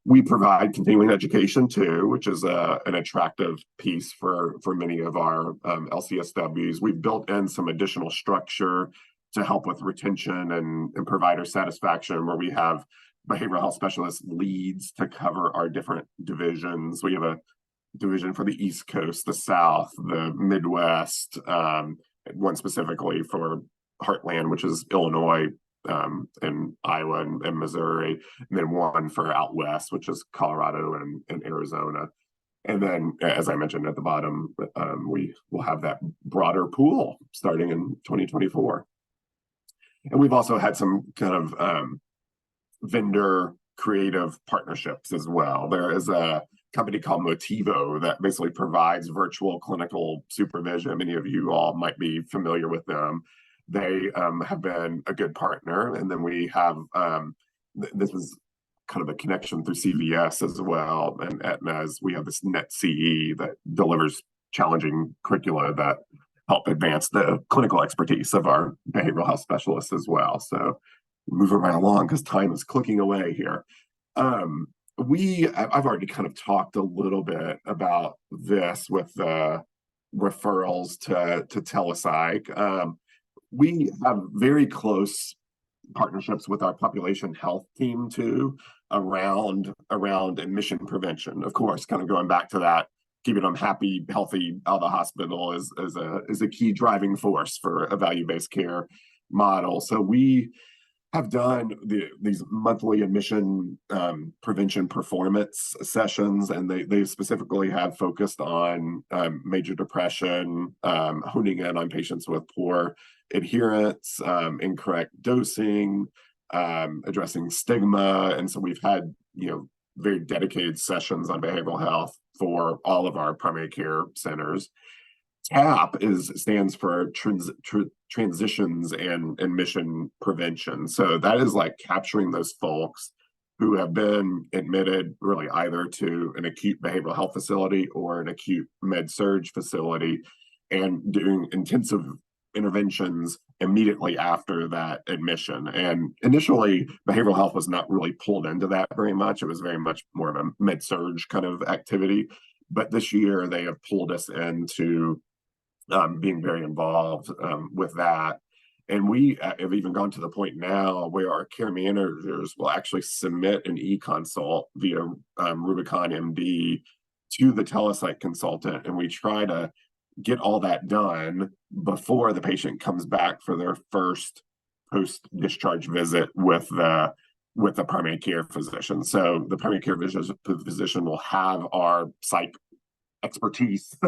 We provide continuing education too, which is an attractive piece for many of our LCSWs. We've built in some additional structure to help with retention and provider satisfaction, where we have behavioral health specialist leads to cover our different divisions. We have a division for the East Coast, the South, the Midwest, one specifically for Heartland, which is Illinois, and Iowa and Missouri, and then one for out west, which is Colorado and Arizona. And then, as I mentioned at the bottom, we will have that broader pool starting in 2024. And we've also had some kind of vendor creative partnerships as well. There is a company called Motivo that basically provides virtual clinical supervision. Many of you all might be familiar with them. They have been a good partner. And then we have, this was kind of a connection through CVS as well. And Aetna's, we have this NetCE that delivers challenging curricula that help advance the clinical expertise of our behavioral health specialists as well. So moving right along because time is clicking away here. I've already kind of talked a little bit about this with the referrals to telepsych. We have very close partnerships with our population health team too around admission prevention. Of course, kind of going back to that, keeping them happy, healthy out of the hospital is a key driving force for a value-based care model. So we have done these monthly admission prevention performance sessions, and they specifically have focused on major depression, honing in on patients with poor adherence, incorrect dosing, addressing stigma. And so we've had, very dedicated sessions on behavioral health for all of our primary care centers. TAP stands for transitions and admission prevention. So that is like capturing those folks who have been admitted really either to an acute behavioral health facility or an acute med-surg facility and doing intensive interventions immediately after that admission. And initially, behavioral health was not really pulled into that very much. It was very much more of a med-surg kind of activity. But this year, they have pulled us into being very involved with that. And we have even gone to the point now where our care managers will actually submit an e-consult via Rubicon MD to the telepsych consultant. And we try to get all that done before the patient comes back for their first post-discharge visit with the primary care physician. So the primary care physician will have our psych expertise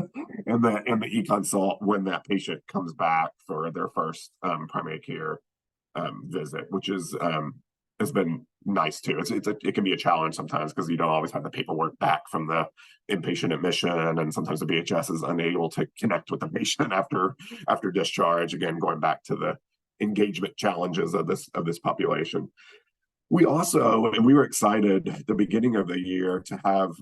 in the e-consult when that patient comes back for their first primary care visit, which has been nice too. It can be a challenge sometimes because you don't always have the paperwork back from the inpatient admission, and sometimes the BHS is unable to connect with the patient after discharge. Again, going back to the engagement challenges of this population. We also, and we were excited at the beginning of the year to have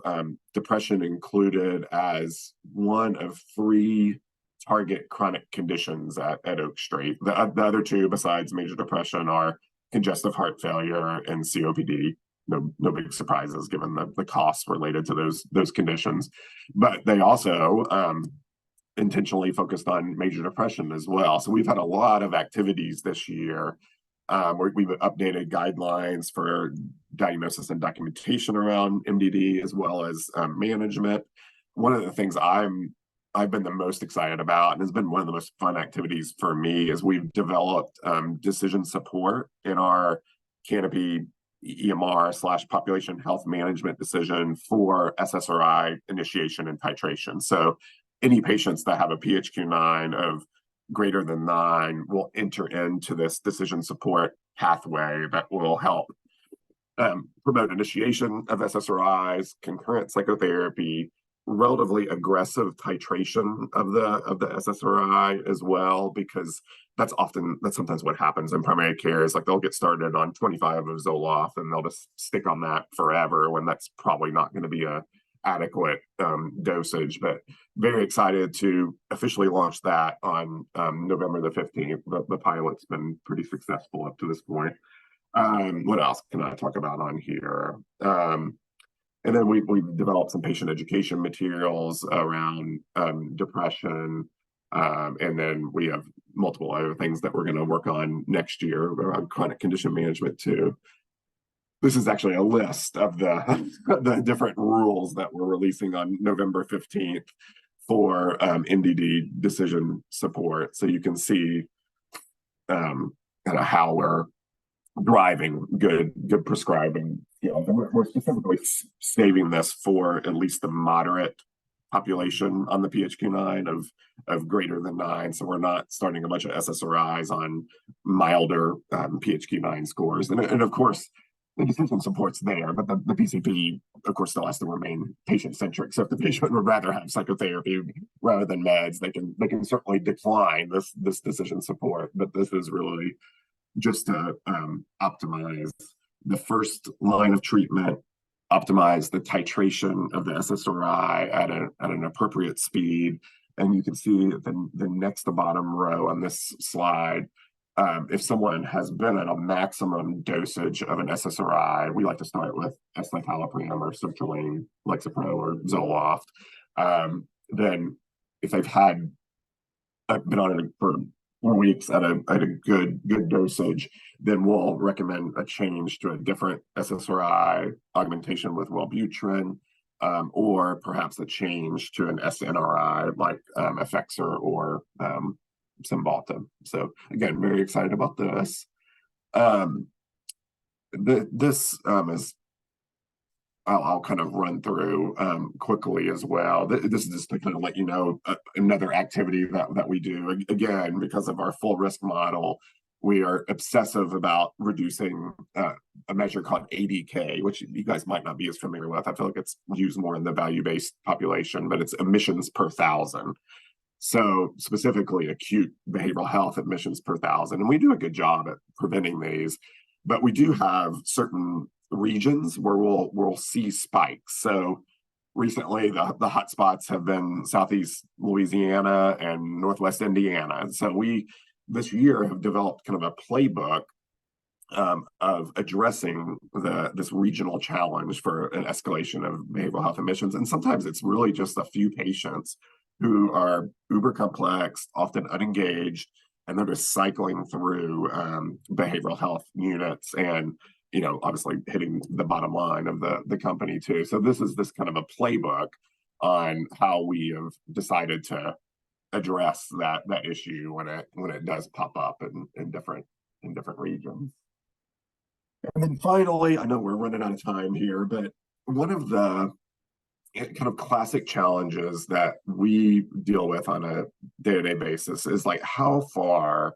depression included as one of 3 target chronic conditions at Oak Street. The other 2, besides major depression, are congestive heart failure and COPD. No big surprises given the costs related to those conditions. But they also intentionally focused on major depression as well. So we've had a lot of activities this year. We've updated guidelines for diagnosis and documentation around MDD, as well as management. One of the things I've been the most excited about, and has been one of the most fun activities for me, is we've developed decision support in our Canopy EMR/population health management decision for SSRI initiation and titration. So any patients that have a PHQ-9 of greater than 9 will enter into this decision support pathway that will help promote initiation of SSRIs, concurrent psychotherapy, relatively aggressive titration of the SSRI as well, because that's sometimes what happens in primary care is like they'll get started on 25 of Zoloft and they'll just stick on that forever when that's probably not going to be a adequate dosage. But very excited to officially launch that on November the 15th. The pilot's been pretty successful up to this point. What else can I talk about on here? And then we've developed some patient education materials around depression. And then we have multiple other things that we're going to work on next year around chronic condition management too. This is actually a list of the different rules that we're releasing on November 15th for NDD decision support. So you can see kind of how we're driving good prescribing. We're specifically saving this for at least the moderate population on the PHQ-9 of greater than 9. So we're not starting a bunch of SSRIs on milder PHQ-9 scores. And of course, the decision support's there, but the PCP, of course, still has to remain patient-centric. So if the patient would rather have psychotherapy rather than meds, they can certainly decline this decision support. But this is really just to optimize the first line of treatment, optimize the titration of the SSRI at an appropriate speed. And you can see the next to bottom row on this slide, if someone has been at a maximum dosage of an SSRI, we like to start with escitalopram or sertraline, Lexapro or Zoloft. Then if they've been on it for 4 weeks at a good dosage, then we'll recommend a change to a different SSRI, augmentation with Wellbutrin, or perhaps a change to an SNRI like Effexor or Cymbalta. So again, very excited about this. This is I'll kind of run through quickly as well. This is just to kind of let you know another activity that we do. Again, because of our full risk model, we are obsessive about reducing a measure called ADK, which you guys might not be as familiar with. I feel like it's used more in the value-based population, but it's admissions per thousand. So specifically acute behavioral health admissions per thousand. And we do a good job at preventing these, but we do have certain regions where we'll see spikes. So recently the hot spots have been Southeast Louisiana and Northwest Indiana. So we this year have developed kind of a playbook of addressing this regional challenge for an escalation of behavioral health admissions. And sometimes it's really just a few patients who are uber complex, often unengaged, and they're just cycling through behavioral health units and obviously hitting the bottom line of the company too. So this is kind of a playbook on how we have decided to address that issue when it does pop up in different regions. And then finally, I know we're running out of time here, but one of the kind of classic challenges that we deal with on a day-to-day basis is like, how far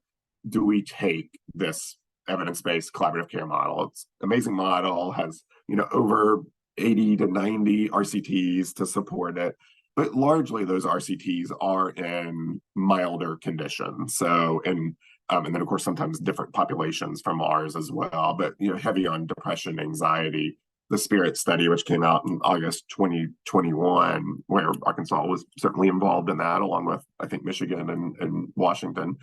do we take this evidence-based collaborative care model? It's an amazing model, has over 80 to 90 RCTs to support it, but largely those RCTs are in milder conditions. So and then of course sometimes different populations from ours as well, but heavy on depression, anxiety. The SPIRIT study, which came out in August 2021, where Arkansas was certainly involved in that, along with I think Michigan and Washington,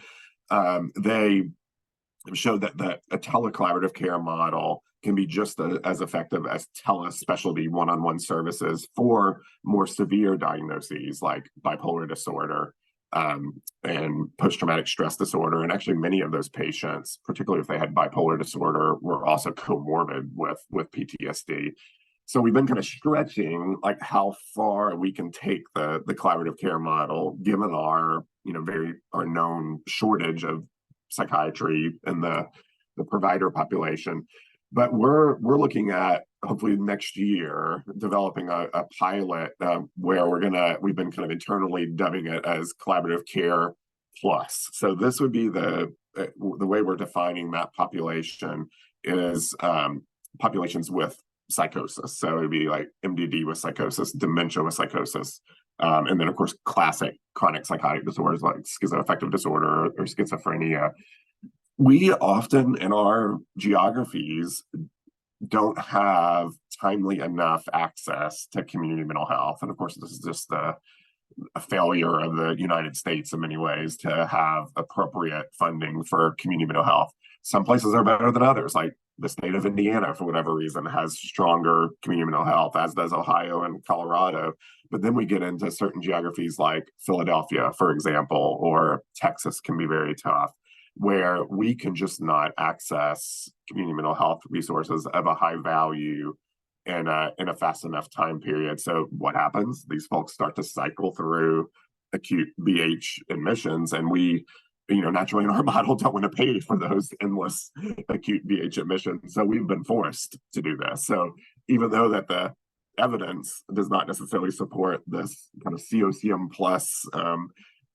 they showed that a telecollaborative care model can be just as effective as telespecialty one-on-one services for more severe diagnoses like bipolar disorder and post-traumatic stress disorder. And actually many of those patients, particularly if they had bipolar disorder, were also comorbid with PTSD. So we've been kind of stretching like how far we can take the collaborative care model, given our our known shortage of psychiatry in the provider population. But we're looking at hopefully next year developing a pilot where we've been kind of internally dubbing it as collaborative care plus. So this would be the way we're defining that population is populations with psychosis. So it'd be like MDD with psychosis, dementia with psychosis, and then of course classic chronic psychotic disorders like schizoaffective disorder or schizophrenia. We often in our geographies don't have timely enough access to community mental health. And of course, this is just a failure of the United States in many ways to have appropriate funding for community mental health. Some places are better than others, like the state of Indiana, for whatever reason, has stronger community mental health, as does Ohio and Colorado. But then we get into certain geographies like Philadelphia, for example, or Texas can be very tough, where we can just not access community mental health resources of a high value in a fast enough time period. So what happens? These folks start to cycle through acute BH admissions, and we, naturally in our model don't want to pay for those endless acute BH admissions. So we've been forced to do this. So even though that the evidence does not necessarily support this kind of CoCM plus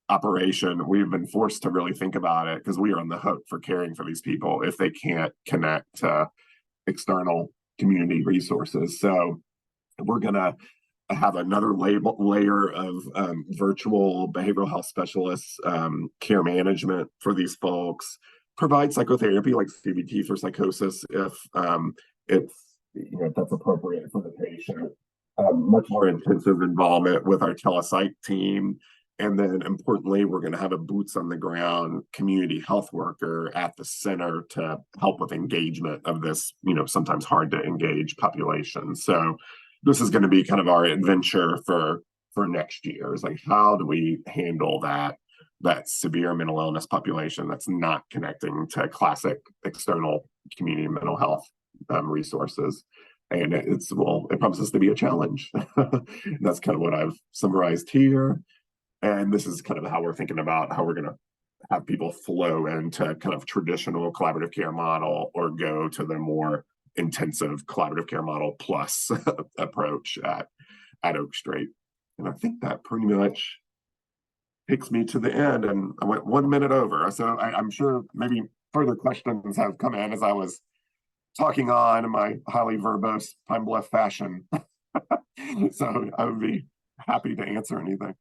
operation, we've been forced to really think about it, because we are on the hook for caring for these people if they can't connect to external community resources. So we're going to have another layer of virtual behavioral health specialists, care management for these folks, provide psychotherapy like CBT for psychosis if it's, if that's appropriate for the patient. Much more intensive involvement with our telepsych team. And then importantly, we're going to have a boots on the ground community health worker at the center to help with engagement of this, sometimes hard to engage population. So this is going to be kind of our adventure for next year. Is like, how do we handle that severe mental illness population that's not connecting to classic external community mental health resources? And it promises to be a challenge. That's kind of what I've summarized here. And this is kind of how we're thinking about how we're going to have people flow into kind of traditional collaborative care model or go to the more intensive collaborative care model plus approach at Oak Street. And I think that pretty much takes me to the end. And I went 1 minute over. So I'm sure maybe further questions have come in as I was talking on in my highly verbose Pine Bluff fashion. So I would be happy to answer anything.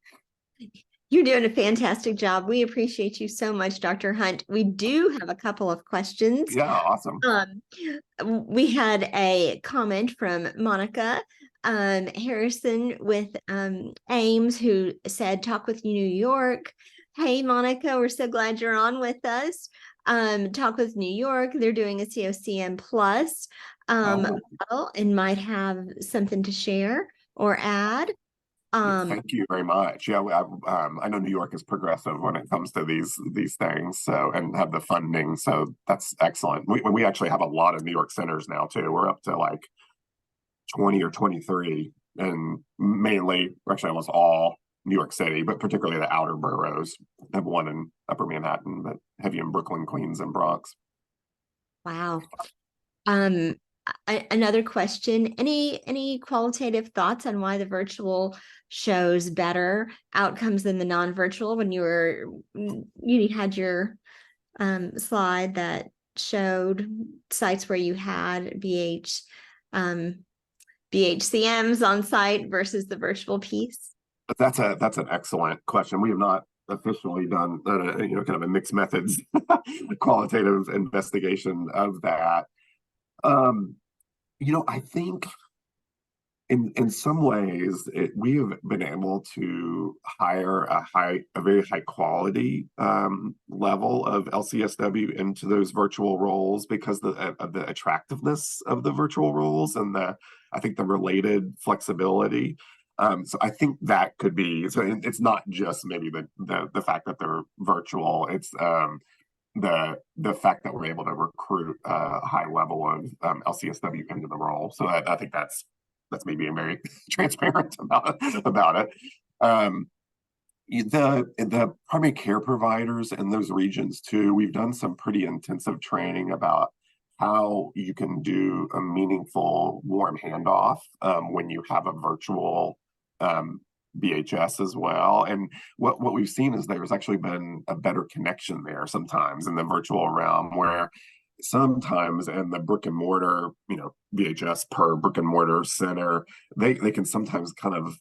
You're doing a fantastic job. We appreciate you so much, Dr. Hunt. We do have a couple of questions. Yeah, awesome. We had a comment from Monica Harrison with Ames, who said, "Talk with New York." Hey, Monica, we're so glad you're on with us. Talk with New York. They're doing a CoCM plus model and might have something to share or add. Thank you very much. Yeah, I know New York is progressive when it comes to these things, so, and have the funding, so that's excellent. We actually have a lot of New York centers now too. We're up to like 20 or 23, and mainly, actually almost all New York City, but particularly the outer boroughs. I have one in Upper Manhattan, but heavy in Brooklyn, Queens, and Bronx. Wow. Another question, any qualitative thoughts on why the virtual shows better outcomes than the non-virtual? When you had your slide that showed sites where you had BHCMs on site versus the virtual piece? But that's an excellent question. We have not officially done kind of a mixed methods qualitative investigation of that. I think in some ways we have been able to hire a very high quality level of LCSW into those virtual roles because of the attractiveness of the virtual roles and I think the related flexibility. So I think that could be, so it's not just maybe the fact that they're virtual, it's the fact that we're able to recruit a high level of LCSW into the role. So I think that's me being very transparent about it. The primary care providers in those regions too, we've done some pretty intensive training about how you can do a meaningful warm handoff when you have a virtual BHS as well. And what we've seen is there's actually been a better connection there sometimes in the virtual realm, where sometimes in the brick and mortar, VHS per brick and mortar center, they can sometimes kind of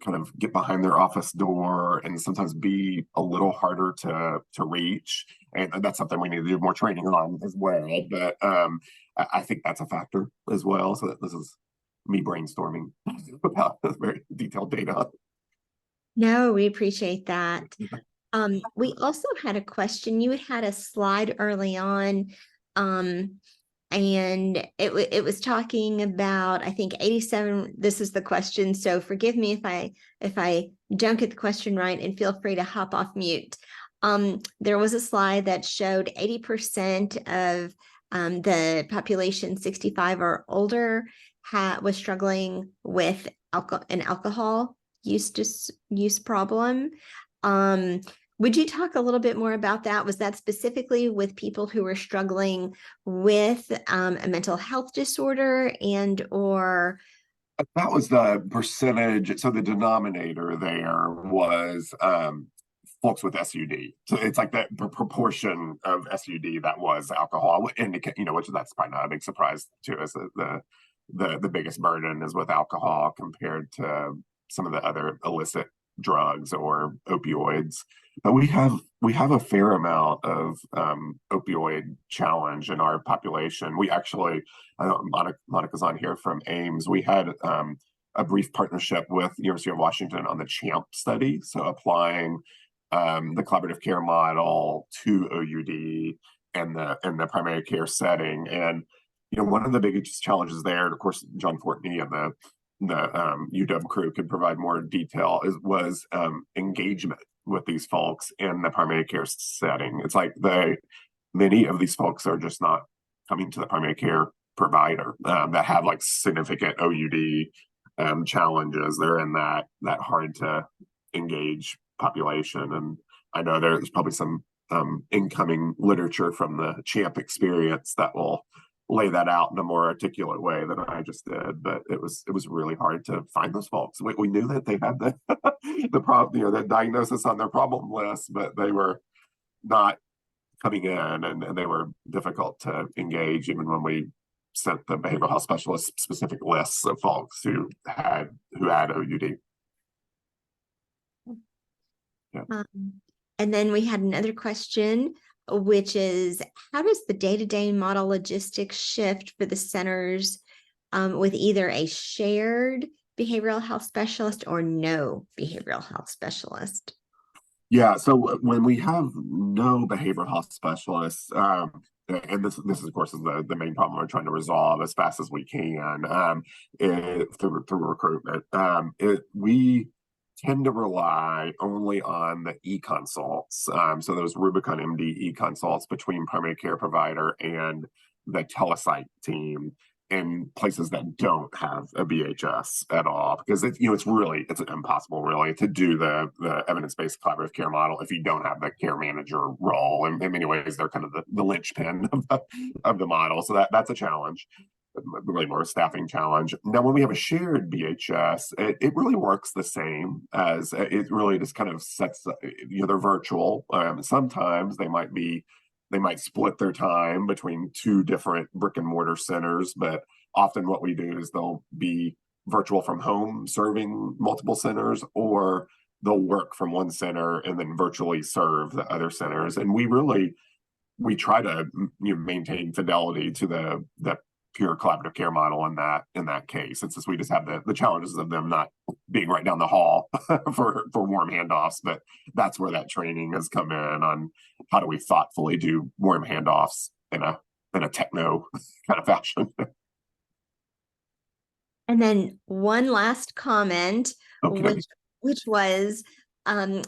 kind of get behind their office door and sometimes be a little harder to reach. And that's something we need to do more training on as well. But I think that's a factor as well. So this is me brainstorming about very detailed data. No, we appreciate that. We also had a question. You had a slide early on, and it was talking about, I think 87. This is the question, so forgive me if I don't get the question right, and feel free to hop off mute. There was a slide that showed 80% of the population 65 or older was struggling with an alcohol use problem. Would you talk a little bit more about that? Was that specifically with people who were struggling with a mental health disorder or? That was the percentage. So the denominator there was folks with SUD. So it's like that proportion of SUD that was alcohol would indicate, which that's probably not a big surprise to us. The biggest burden is with alcohol compared to some of the other illicit drugs or opioids. But we have a fair amount of opioid challenge in our population. We actually, I know Monica's on here from Ames. We had a brief partnership with the University of Washington on the CHAMP study, so applying the collaborative care model to OUD and the primary care setting. And one of the biggest challenges there, and of course, John Fortney and the UW crew could provide more detail, was engagement with these folks in the primary care setting. It's like many of these folks are just not coming to the primary care provider that have like significant OUD challenges. They're in that hard to engage population. And I know there's probably some incoming literature from the CHAMP experience that will lay that out in a more articulate way than I just did. But it was really hard to find those folks. We knew that they had the problem, the diagnosis on their problem list, but they were not coming in, and they were difficult to engage even when we sent the behavioral health specialist specific lists of folks who had OUD. Yeah. And then we had another question, which is, how does the day-to-day model logistics shift for the centers with either a shared behavioral health specialist or no behavioral health specialist? Yeah, so when we have no behavioral health specialists, and this of course is the main problem we're trying to resolve as fast as we can through recruitment. We tend to rely only on the e-consults. So those Rubicon MD e-consults between primary care provider and the telepsych team in places that don't have a BHS at all, because it's impossible really to do the evidence-based collaborative care model if you don't have the care manager role. In many ways, they're kind of the linchpin of the model. So that's a challenge. Really more a staffing challenge. Now, when we have a shared BHS, it really works the same as it really just kind of sets, they're virtual. Sometimes they might split their time between two different brick and mortar centers, but often what we do is they'll be virtual from home serving multiple centers, or they'll work from one center and then virtually serve the other centers. And we try to maintain fidelity to the pure collaborative care model in that case. It's just we just have the challenges of them not being right down the hall for warm handoffs, but that's where that training has come in on how do we thoughtfully do warm handoffs in a techno kind of fashion. And then one last comment, Okay. which was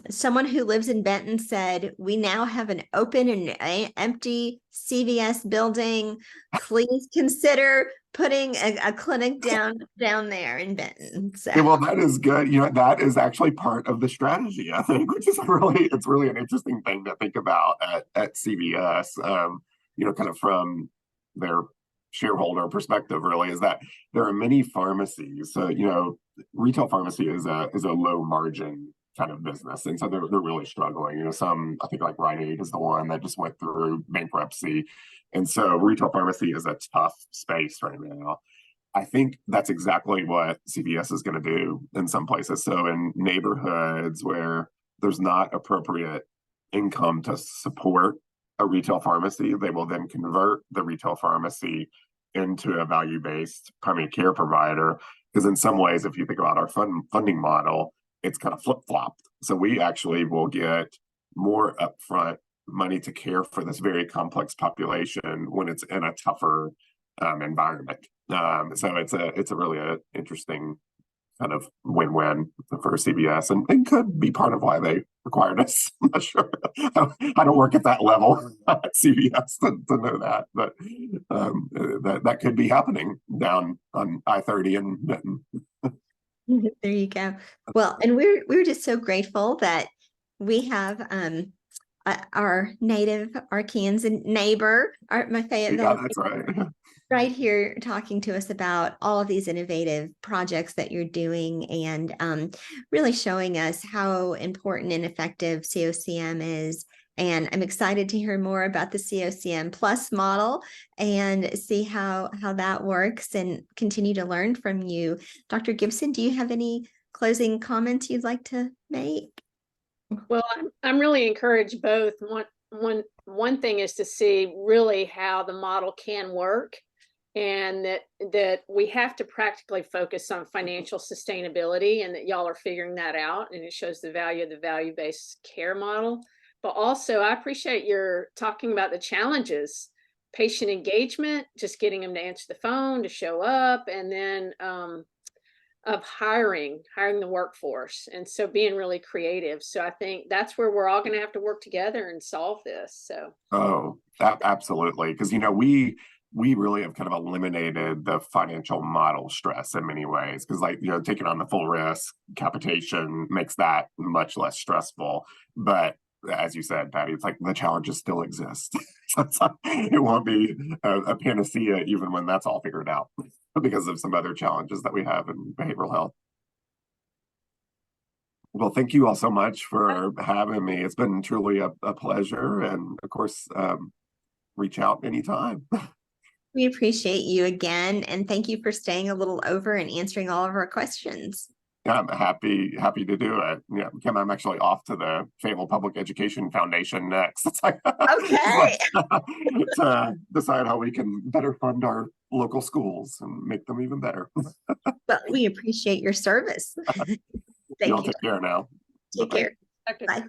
someone who lives in Benton said, "We now have an open and empty CVS building. Please consider putting a clinic down there in Benton." So. Yeah, well, that is good. That is actually part of the strategy, I think, which is it's really an interesting thing to think about at CVS. Kind of from their shareholder perspective, really, is that there are many pharmacies. So, retail pharmacy is a low margin kind of business, and so they're really struggling. Some, I think, like Rite Aid is the one that just went through bankruptcy, and so retail pharmacy is a tough space right now. I think that's exactly what CVS is going to do in some places. So in neighborhoods where there's not appropriate income to support a retail pharmacy, they will then convert the retail pharmacy into a value-based primary care provider. Because in some ways, if you think about our funding model, it's kind of flip-flopped. So we actually will get more upfront money to care for this very complex population when it's in a tougher environment. So it's a really interesting kind of win-win for CVS, and it could be part of why they required us. I'm not sure. I don't work at that level at CVS to know that, but that could be happening down on I-30 in Benton. There you go. Well, and we're just so grateful that we have our native Arkansas neighbor, my Fayetteville, Yeah, that's right. right here talking to us about all of these innovative projects that you're doing, and really showing us how important and effective CoCM is. And I'm excited to hear more about the CoCM Plus model and see how that works, and continue to learn from you. Dr. Gibson, do you have any closing comments you'd like to make? Well, I'm really encouraged both. One thing is to see really how the model can work, and that we have to practically focus on financial sustainability, and that y'all are figuring that out, and it shows the value of the value-based care model. But also, I appreciate your talking about the challenges, patient engagement, just getting them to answer the phone, to show up, and then of hiring the workforce. And so being really creative. So I think that's where we're all going to have to work together and solve this. So absolutely, because we really have kind of eliminated the financial model stress in many ways, because taking on the full risk capitation makes that much less stressful. But as you said, Patty, it's like the challenges still exist. It won't be a panacea even when that's all figured out, because of some other challenges that we have in behavioral health. Well, thank you all so much for having me. It's been truly a pleasure. And of course, reach out anytime. We appreciate you again, and thank you for staying a little over and answering all of our questions. Yeah, I'm happy to do it. Yeah, Kim, I'm actually off to the Fayetteville Public Education Foundation next. It's like, Okay. to decide how we can better fund our local schools and make them even better. But we appreciate your service. Thank Y'all you. take care now. Take Bye-bye. care. Dr. Bye.